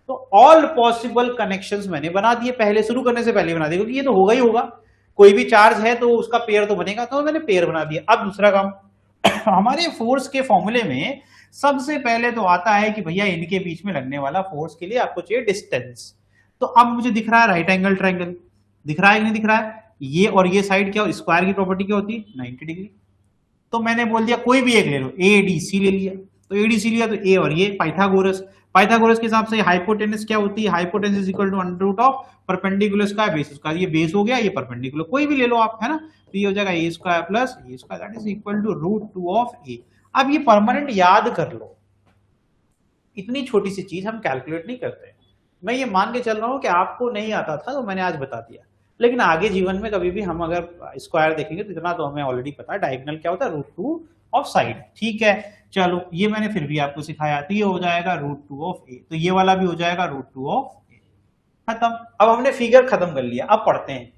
तो ऑल पॉसिबल कनेक्शंस मैंने बना दिए, पहले शुरू करने से पहले बना दिए, क्योंकि ये तो होगा ही होगा। कोई भी चार्ज है तो उसका पेयर तो बनेगा, तो मैंने पेयर बना दिया। अब दूसरा काम हमारे फोर्स के फॉर्मूले में सबसे पहले तो आता है कि भैया इनके बीच में लगने वाला फोर्स के लिए आपको चाहिए डिस्टेंस। तो अब मुझे दिख रहा है राइट एंगल ट्रायंगल, दिख रहा है कि नहीं दिख रहा है? ये और ये साइड क्या, स्क्वायर की प्रॉपर्टी क्या होती है? 90 डिग्री। तो मैंने बोल दिया कोई भी एक ले लो, ए डी सी ले लिया, तो एडीसी लिया तो ए, और ये पाइथागोरस, पाइथागोरस के हिसाब से हाइपोटेनस क्या होती है, hypotenuse is equal to under root of perpendicular square base square, ये बेस हो गया, ये परपेंडिकुलर कोई भी ले लो आप, है ना, तो ये हो जाएगा A square plus A square that is equal to root 2 of A. अब ये परमानेंट याद कर लो, इतनी छोटी सी चीज हम कैलकुलेट नहीं करते। मैं ये मान के चल रहा हूं कि आपको नहीं आता था तो मैंने आज बता दिया, लेकिन आगे जीवन में कभी भी हम अगर स्क्वायर देखेंगे तो इतना तो हमें ऑलरेडी पता है, डायगोनल क्या होता है, रूट 2 ऑफ साइड, ठीक है। चलो ये मैंने फिर भी आपको सिखाया, तो ये हो जाएगा रूट 2 ऑफ ए, तो ये वाला भी हो जाएगा रूट 2 ऑफ ए, खत्म। अब हमने फिगर खत्म कर लिया, अब पढ़ते हैं।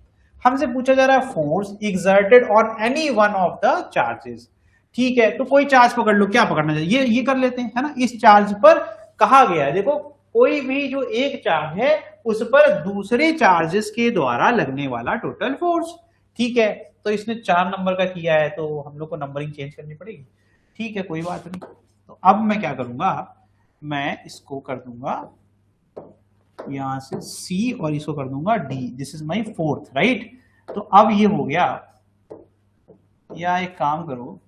हमसे पूछा जा रहा है force exerted on any one of the charges, ठीक है। तो कोई चार्ज पकड़ लो, क्या पकड़ना चाहिए, ये कर लेते हैं, है ना। इस चार्ज पर कहा गया है, देखो कोई भी जो एक चार्ज है उस पर दूसरे चार्जेस के द्वारा लगने वाला टोटल फोर्स, ठीक है। तो इसने 4 नंबर का किया है तो हम लोग को नंबरिंग चेंज करनी पड़ेगी, ठीक है, कोई बात नहीं। तो अब मैं क्या करूंगा, मैं इसको कर दूंगा यहां से सी और इसको कर दूंगा D, this is my fourth, right. तो अब ये हो गया, या एक काम करो,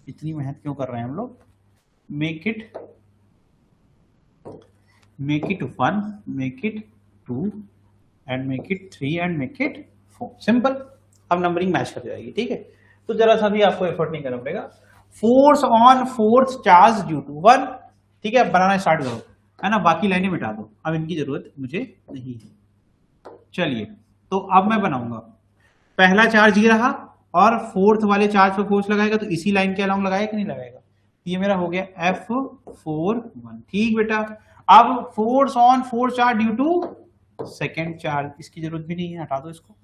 इतनी मेहनत क्यों कर रहे हैं हम लोग, make it 1, make it 2 and make it 3 and make it 4, simple. अब नंबरिंग मैच कर जाएगी, ठीक है। तो जरा सा भी आपको एफर्ट नहीं करना पड़ेगा। Force on fourth charge due to 1, ठीक है, बनाना स्टार्ट करो, है ना, बाकी लाइनें मिटा दो, अब इनकी जरूरत मुझे नहीं है। चलिए तो अब मैं बनाऊंगा, पहला चार्ज ये रहा और फोर्थ वाले चार्ज पर फोर्स लगाएगा तो इसी लाइन के अलाउंग लगाएगा कि नहीं लगाएगा, ये मेरा हो गया F41, ठीक बेटा। अब force on fourth charge due to second charge, इसकी जरूरत भी नहीं है, हटा दो इसको।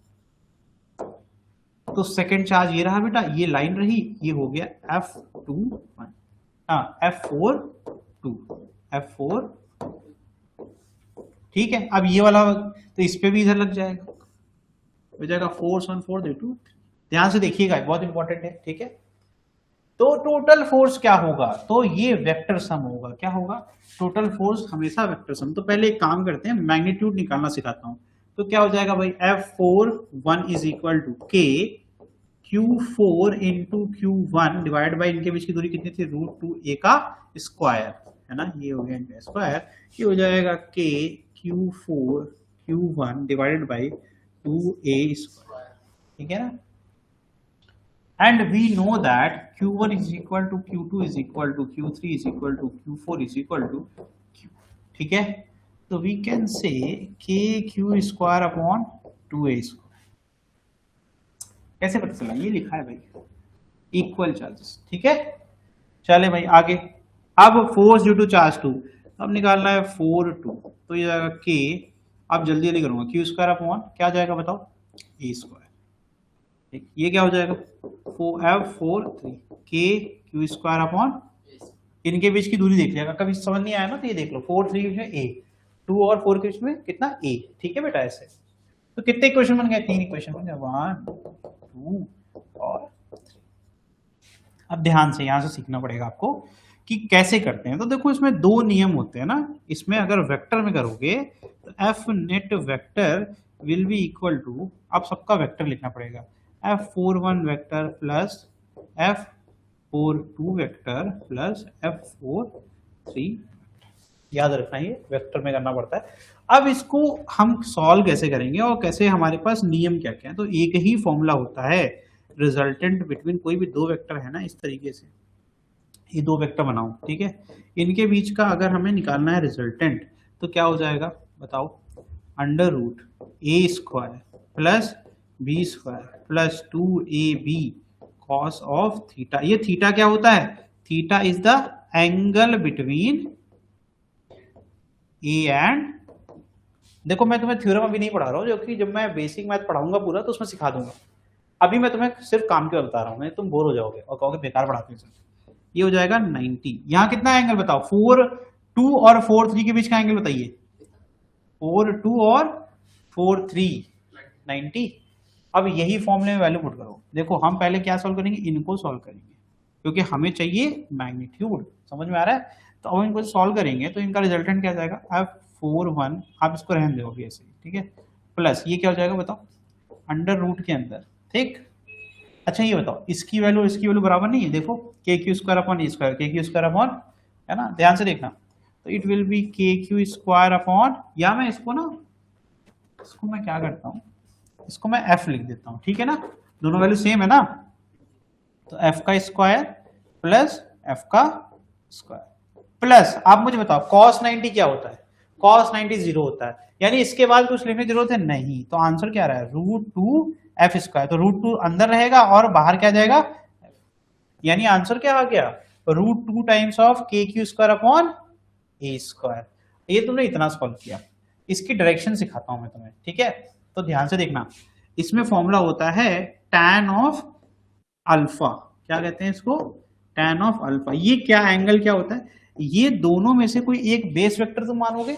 तो सेकेंड चार्ज ये रहा बेटा, ये लाइन रही, ये हो गया F21, F4, ठीक है। अब ये वाला तो इस पे भी इधर लग जाएगा, हो जाएगा force on fourth due to, ध्यान से देखिएगा बहुत इंपॉर्टेंट है, ठीक है। तो टोटल फोर्स क्या होगा, तो ये वेक्टर सम होगा, क्या होगा, टोटल फोर्स हमेशा वेक्टर सम। तो पहले एक काम करते हैं, मैग्नीट्यूड निकालना सिखाता हूं। तो क्या हो जाएगा भाई, F41 is equal to K Q4 into Q1 divide by, इनके बीच की दूरी कितनी थी, रूट 2a का स्क्वायर, है ना, ये हो गया इनका स्क्वायर, ये हो जाएगा K Q4 Q1 divided by 2a square, ठीक है ना। And we know that Q1 is equal to Q2 is equal to Q3 is equal to Q4 is equal to Q, ठीक है। तो we can say KQ square upon 2a square, कैसे पता चला, ये लिखा है भाई, इक्वल चार्जेस, ठीक है। चले भाई आगे, अब फोर्स ड्यू टू चार्ज 2, अब निकालना है 4-2, तो ये जाएगा K, अब जल्दी जल्दी करूंगा, Q स्क्वायर अपॉन क्या जाएगा बताओ, A स्क्वायर, ठीक, ये क्या हो जाएगा, F43 K Q square upon, इनके बीच की दूरी देख लिया, कभी समझ नहीं आया ना तो ये देख लो, 4-3 में A, 2 और 4 के बीच में कितना A, ठीक है बेटा। ऐसे तो कितने इक्वेशन बन गए, 3 इक्वेशन बन गए, 1 2 और 3। अब ध्यान से यहां से सीखना पड़ेगा आपको कि कैसे करते हैं। तो देखो इसमें 2 नियम होते हैं ना, इसमें अगर वेक्टर में करोगे तो F net vector will be equal to, अब सबका वेक्टर लिखना पड़ेगा, F41 vector plus F42 vector plus F43, याद रखना ये वेक्टर में करना पड़ता है। अब इसको हम सॉल्व कैसे करेंगे और कैसे, हमारे पास नियम क्या क्या है, तो एक ही फॉर्मूला होता है रिजल्टेंट बिटवीन, कोई भी 2 वेक्टर है ना, इस तरीके से ये 2 वेक्टर बनाओ, ठीक है, इनके बीच का अगर हमें निकालना है रिजल्टेंट तो क्या हो जाएगा बताओ, under root a square plus b square plus 2ab cos of theta. ये थीटा क्या होता है, theta is the angle between A and, देखो मैं तुम्हें थ्योरम अभी नहीं पढ़ा रहा हूं, जो कि जब मैं बेसिक मैथ पढ़ाऊंगा पूरा तो उसमें सिखा दूंगा, अभी मैं तुम्हें सिर्फ काम के बता रहा हूं, तुम बोर हो जाओगे और कहोगे बेकार पढ़ाते हैं। ये हो जाएगा 90, यहां कितना एंगल बताओ, 4-2 और 4-3 के बीच का एंगल बताइए, 4-2 और 4-3 90। अब यही फॉर्मूले में वैल्यू पुट करो, देखो हम पहले क्या सॉल्व करेंगे, इनको सॉल्व करेंगे क्योंकि हमें चाहिए मैग्नीट्यूड, समझ में आ रहा है। तो अब इनको सॉल्व करेंगे तो इनका रिजल्टेंट क्या जाएगा, F41, आप इसको रहने दोगे ऐसे, ठीक है, प्लस ये क्या हो जाएगा बताओ, अंडर रूट के अंदर, ठीक। अच्छा ये बताओ, इसकी वैल्यू बराबर नहीं है, देखो KQ square upon E square, KQ square upon है ना, ध्यान से देखना। तो इट विल बी के क्यू स्क्वायर अपॉन, या मैं इसको ना, इसको मैं क्या करता हूं, इसको मैं एफ लिख देता हूं, ठीक है ना, दोनों वैल्यू सेम है ना। तो एफ का स्क्वायर प्लस एफ का स्क्वायर प्लस, आप मुझे बताओ cos 90 क्या होता है, cos 90 जीरो होता है, यानी इसके बाद कुछ लिखने की जरूरत है नहीं। तो आंसर क्या रहा है, √2f²। तो √2 अंदर रहेगा और बाहर क्या जाएगा, यानी आंसर क्या आ गया, √2 टाइम्स ऑफ के क्यू स्क्वायर अपॉन ए स्क्वायर। ये तुमने इतना सॉल्व किया, इसकी डायरेक्शन सिखाता हूं मैं तुम्हें, ठीक है। तो ध्यान से देखना, इसमें फॉर्मूला होता है tan ऑफ अल्फा, क्या कहते हैं इसको, tan ऑफ अल्फा। ये क्या एंगल क्या होता है, ये दोनों में से कोई एक बेस वेक्टर तुम मानोगे,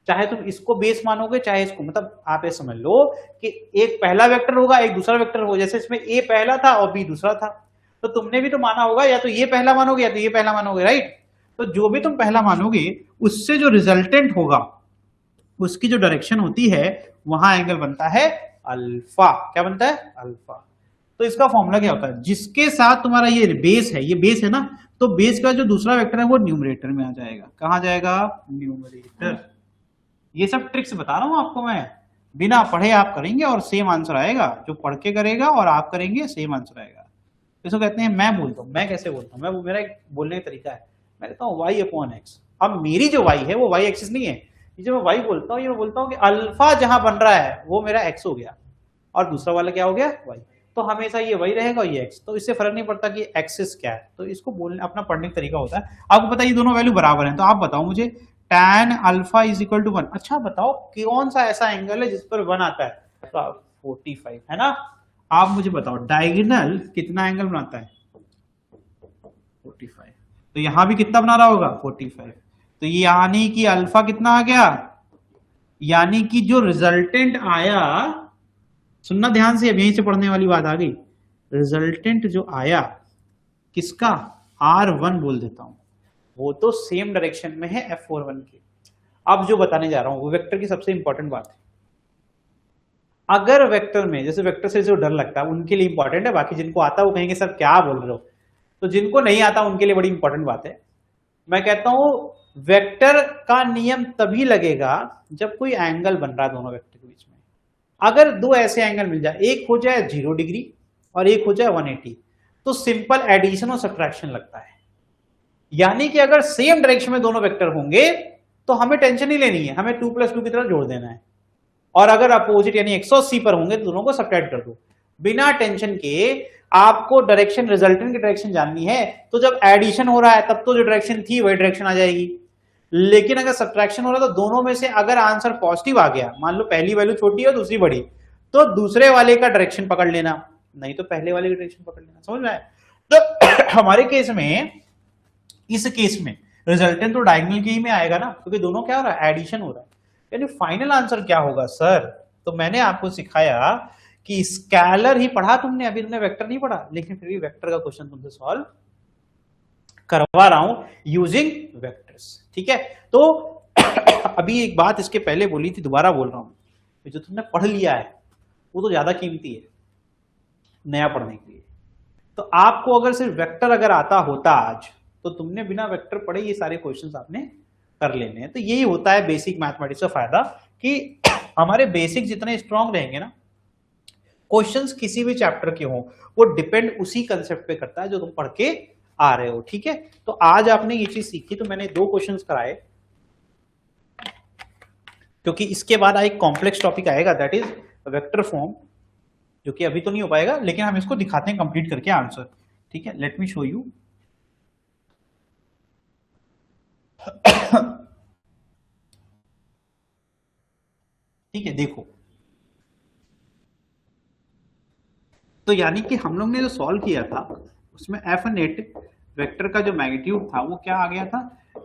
चाहे तुम इसको बेस मानोगे चाहे इसको, मतलब आप ये समझ लो कि एक पहला वेक्टर होगा एक दूसरा वेक्टर होगा, जैसे इसमें ए पहला था और बी दूसरा था, तो तुमने भी तो माना होगा या तो ये पहला मानोगे या तो ये पहला मानोगे, राइट। तो जो भी तुम पहला मानोगे उससे जो रिजल्टेंट होगा उसकी जो डायरेक्शन होती है वहां एंगल बनता है अल्फा। क्या बनता है, अल्फा। तो इसका फॉर्मूला क्या होता है, जिसके साथ तुम्हारा ये बेस है, ये बेस है ना, तो बेस का जो दूसरा वेक्टर है वो न्यूमरेटर में आ जाएगा। कहां जाएगा, न्यूमरेटर। ये सब ट्रिक्स बता रहा हूं आपको मैं, बिना पढ़े आप करेंगे और सेम आंसर आएगा, जो पढ़ के करेगा और आप करेंगे सेम आंसर आएगा। इसको कहते हैं, मैं बोलता हूं, मैं कैसे बोलता हूं, मैं, मेरा एक बोलने का तरीका है, मैं कहता हूं y अपॉन एक्स। अब मेरी जो y है वो y एक्सिस नहीं है, ये जो मैं y बोलता हूं, ये मैं बोलता हूं कि अल्फा जहां बन रहा है वो मेरा x हो गया और दूसरा वाला क्या हो गया, y। तो हमेशा ये y रहेगा ये x, तो इससे फर्क नहीं पड़ता कि एक्सिस क्या है। तो इसको बोलने अपना पढ़ने का तरीका होता है। आपको पता है ये दोनों वैल्यू बराबर हैं, तो आप बताओ मुझे tan alpha is equal to 1। अच्छा बताओ कौन सा ऐसा एंगल है जिस पर 1 आता है, तो 45 है ना। आप मुझे बताओ डायगोनल कितना एंगल बनाता है, 45। तो यहां भी कितना बना रहा होगा, 45। तो ये यानी कि अल्फा कितना आ गया, यानी कि जो रिजल्टेंट आया, सुनना ध्यान से, अब यहीं से पढ़ने वाली बात आ गई, रिजल्टेंट जो आया किसका, R1 बोल देता हूं, वो तो सेम डायरेक्शन में है F41 की। अब जो बताने जा रहा हूं वो वेक्टर की सबसे इंपॉर्टेंट बात है। अगर वेक्टर में, जैसे वेक्टर से जो डर लगता है उनके लिए इंपॉर्टेंट है, बाकी जिनको आता है वो कहेंगे सर क्या बोल रहे हो, तो जिनको नहीं आता उनके लिए बड़ी इंपॉर्टेंट बात है। मैं कहता हूं वेक्टर का नियम तभी लगेगा जब कोई एंगल बन रहा है दोनों वेक्टर के बीच में। अगर दो ऐसे एंगल मिल जाए, एक हो जाए 0 डिग्री और एक हो जाए 180, तो सिंपल एडिशन और सब्ट्रैक्शन लगता है। यानी कि अगर सेम डायरेक्शन में दोनों वेक्टर होंगे तो हमें टेंशन नहीं लेनी है, हमें 2 + 2 की तरह जोड़ देना है। और अगर अपोजिट यानी 180 पर होंगे तो दोनों को सब्ट्रैक्ट कर दो, बिना टेंशन के। आपको डायरेक्शन, रिजल्टेंट की डायरेक्शन जाननी है, तो जब एडिशन हो रहा है तब तो जो डायरेक्शन थी वही डायरेक्शन आ जाएगी। लेकिन अगर सब्ट्रैक्शन हो रहा है तो दोनों में से अगर आंसर पॉजिटिव आ गया, मान लो पहली वैल्यू छोटी है दूसरी बड़ी, तो दूसरे वाले का डायरेक्शन पकड़ लेना, नहीं तो पहले वाले का डायरेक्शन पकड़ लेना। समझ में आया। तो हमारे केस में, इस केस में रिजल्टेंट तो डायगोनल के ही में आएगा ना, क्योंकि दोनों क्या हो रहा है, एडिशन हो रहा है। यानी फाइनल आंसर क्या होगा सर, तो मैंने आपको सिखाया कि स्केलर ही पढ़ा तुमने, अभी तुमने वेक्टर नहीं पढ़ा, लेकिन फिर भी वेक्टर का क्वेश्चन तुमसे सॉल्व करवा रहा हूं यूजिंग वेक्टर्स, ठीक है। तो अभी एक बात इसके पहले बोली थी, दोबारा बोल रहा हूं, जो तुमने पढ़ लिया है वो तो ज्यादा कीमती है नया पढ़ने के लिए। तो आपको अगर सिर्फ वेक्टर अगर आता होता आज, तो तुमने बिना वेक्टर पढ़े ये सारे क्वेश्चंस आपने कर लेने हैं। तो यही होता है बेसिक मैथमेटिक्स का फायदा, कि हमारे बेसिक जितने स्ट्रांग रहेंगे ना, क्वेश्चंस किसी भी चैप्टर के हों, वो डिपेंड उसी कंसेप्ट पे करता है जो तुम पढ़ के आ रहे हो, ठीक है। तो आज आपने ये चीज सीखी, तो मैंने 2 क्वेश्चंस कराए, क्योंकि इसके बाद एक कॉम्प्लेक्स टॉपिक आएगा, दैट इज वेक्टर फॉर्म, जो कि अभी तो नहीं हो पाएगा, लेकिन हम इसको दिखाते हैं कंप्लीट करके आंसर, ठीक है। Let me show you. ठीक है, देखो, तो यानी कि हम लोग ने जो सॉल्व किया था उसमें एफ नेट वेक्टर का जो मैग्नीट्यूड था वो क्या आ गया था,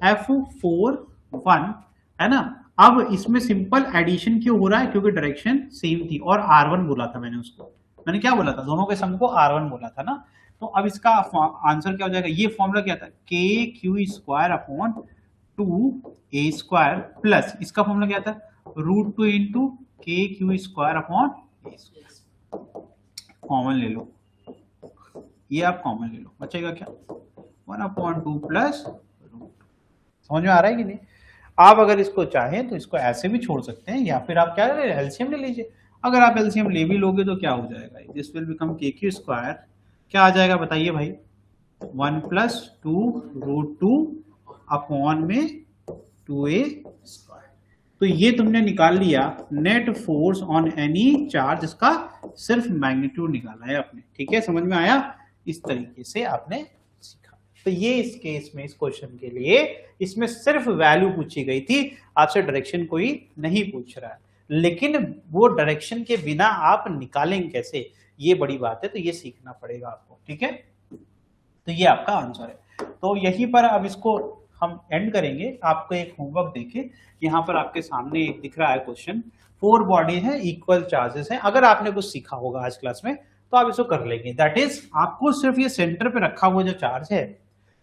F41, है ना। अब इसमें सिंपल एडिशन क्यों हो रहा है, क्योंकि डायरेक्शन सेम थी, और R1 बोला था मैंने उसको, मैंने क्या बोला था, दोनों के सम को R1 बोला था ना। तो अब इसका आंसर क्या हो जाएगा, ये फॉर्मूला क्या था, KQ² अपॉन 2A² प्लस इसका फॉर्मूला क्या था, √2 into KQ² upon A²। Common ले लो, ये आप कॉमन ले लो, बचेगा क्या, 1/2 प्लस √2। समझ में आ रहा है कि नहीं? आप अगर इसको चाहें तो इसको ऐसे भी छोड़ सकते हैं, या फिर आप क्या एलसीएम ले लीजिए। अगर आप एलसीएम ले भी लोगे तो क्या हो जाएगा, दिस विल बिकम के क्यू स्क्वायर, क्या आ जाएगा बताइए भाई, 1 प्लस 2√2 अपॉन में 2a स्क्वायर। तो ये तुमने निकाल लिया net force on any charge, इसका सिर्फ मैग्नीट्यूड निकाला है आपने, ठीक है, समझ में आया? इस तरीके से आपने सीखा। तो ये इस केस में, इस क्वेश्चन के लिए इसमें सिर्फ वैल्यू पूछी गई थी, आपसे डायरेक्शन कोई नहीं पूछ रहा है, लेकिन वो डायरेक्शन के बिना आप निकालेंगे कैसे, ये बड़ी बात है, तो ये सीखना पड़ेगा आपको, ठीक है। तो ये आपका आंसर है। तो यहीं पर अब इसको हम एंड करेंगे। आपको एक होमवर्क देखे, यहाँ पर आपके सामने एक दिख रहा है क्वेश्चन, 4 बॉडी है, इक्वल चार्जेस हैं। अगर आपने कुछ सीखा होगा आज क्लास में तो आप इसको कर लेंगे। दैट इज आपको सिर्फ ये सेंटर पे रखा हुआ जो चार्ज है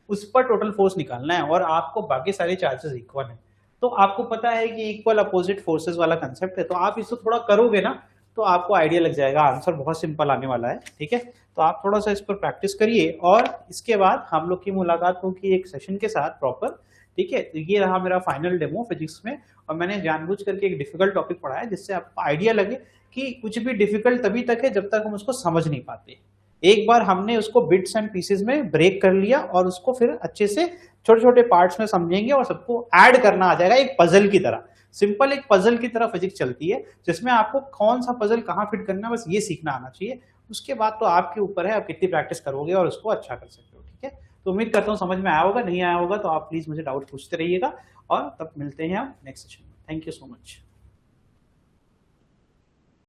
उस पर टोटल फोर्स निकालना है, और आपको बाकी सारे चार्जेस इक्वल है। तो आपको पता है कि इक्वल अपोजिट फोर्सेस वाला कंसेप्ट है, तो आप इसको थोड़ा करोगे ना तो आपको आइडिया लग जाएगा, आंसर बहुत सिंपल आने वाला है, ठीक है। तो आप थोड़ा सा इस पर प्रैक्टिस करिए, और इसके बाद हम लोग की मुलाकात होगी एक सेशन के साथ प्रॉपर, ठीक है। तो ये रहा मेरा फाइनल डेमो फिजिक्स में, और मैंने जानबूझ करके एक डिफिकल्ट टॉपिक पढ़ाया जिससे आपको आइडिया लगे कि कुछ भी डिफिकल्ट तभी तक है जब तक हम उसको समझ नहीं पाते। एक बार हमने उसको बिट्स एंड पीसेस में ब्रेक कर लिया और उसको फिर अच्छे से छोटे छोटे पार्ट्स में समझेंगे और सबको ऐड करना आ जाएगा एक पजल की तरह। सिंपल एक पजल की तरह फिजिक्स चलती है, जिसमें आपको कौन सा पजल कहाँ फिट करना है बस ये सीखना आना चाहिए। उसके बाद तो आपके ऊपर है आप कितनी प्रैक्टिस करोगे और उसको अच्छा कर सकते हो, ठीक है। तो उम्मीद करता हूँ समझ में आया होगा, नहीं आया होगा तो आप प्लीज मुझे डाउट पूछते रहिएगा, और तब मिलते हैं हम नेक्स्ट सेशन में। Thank you so much.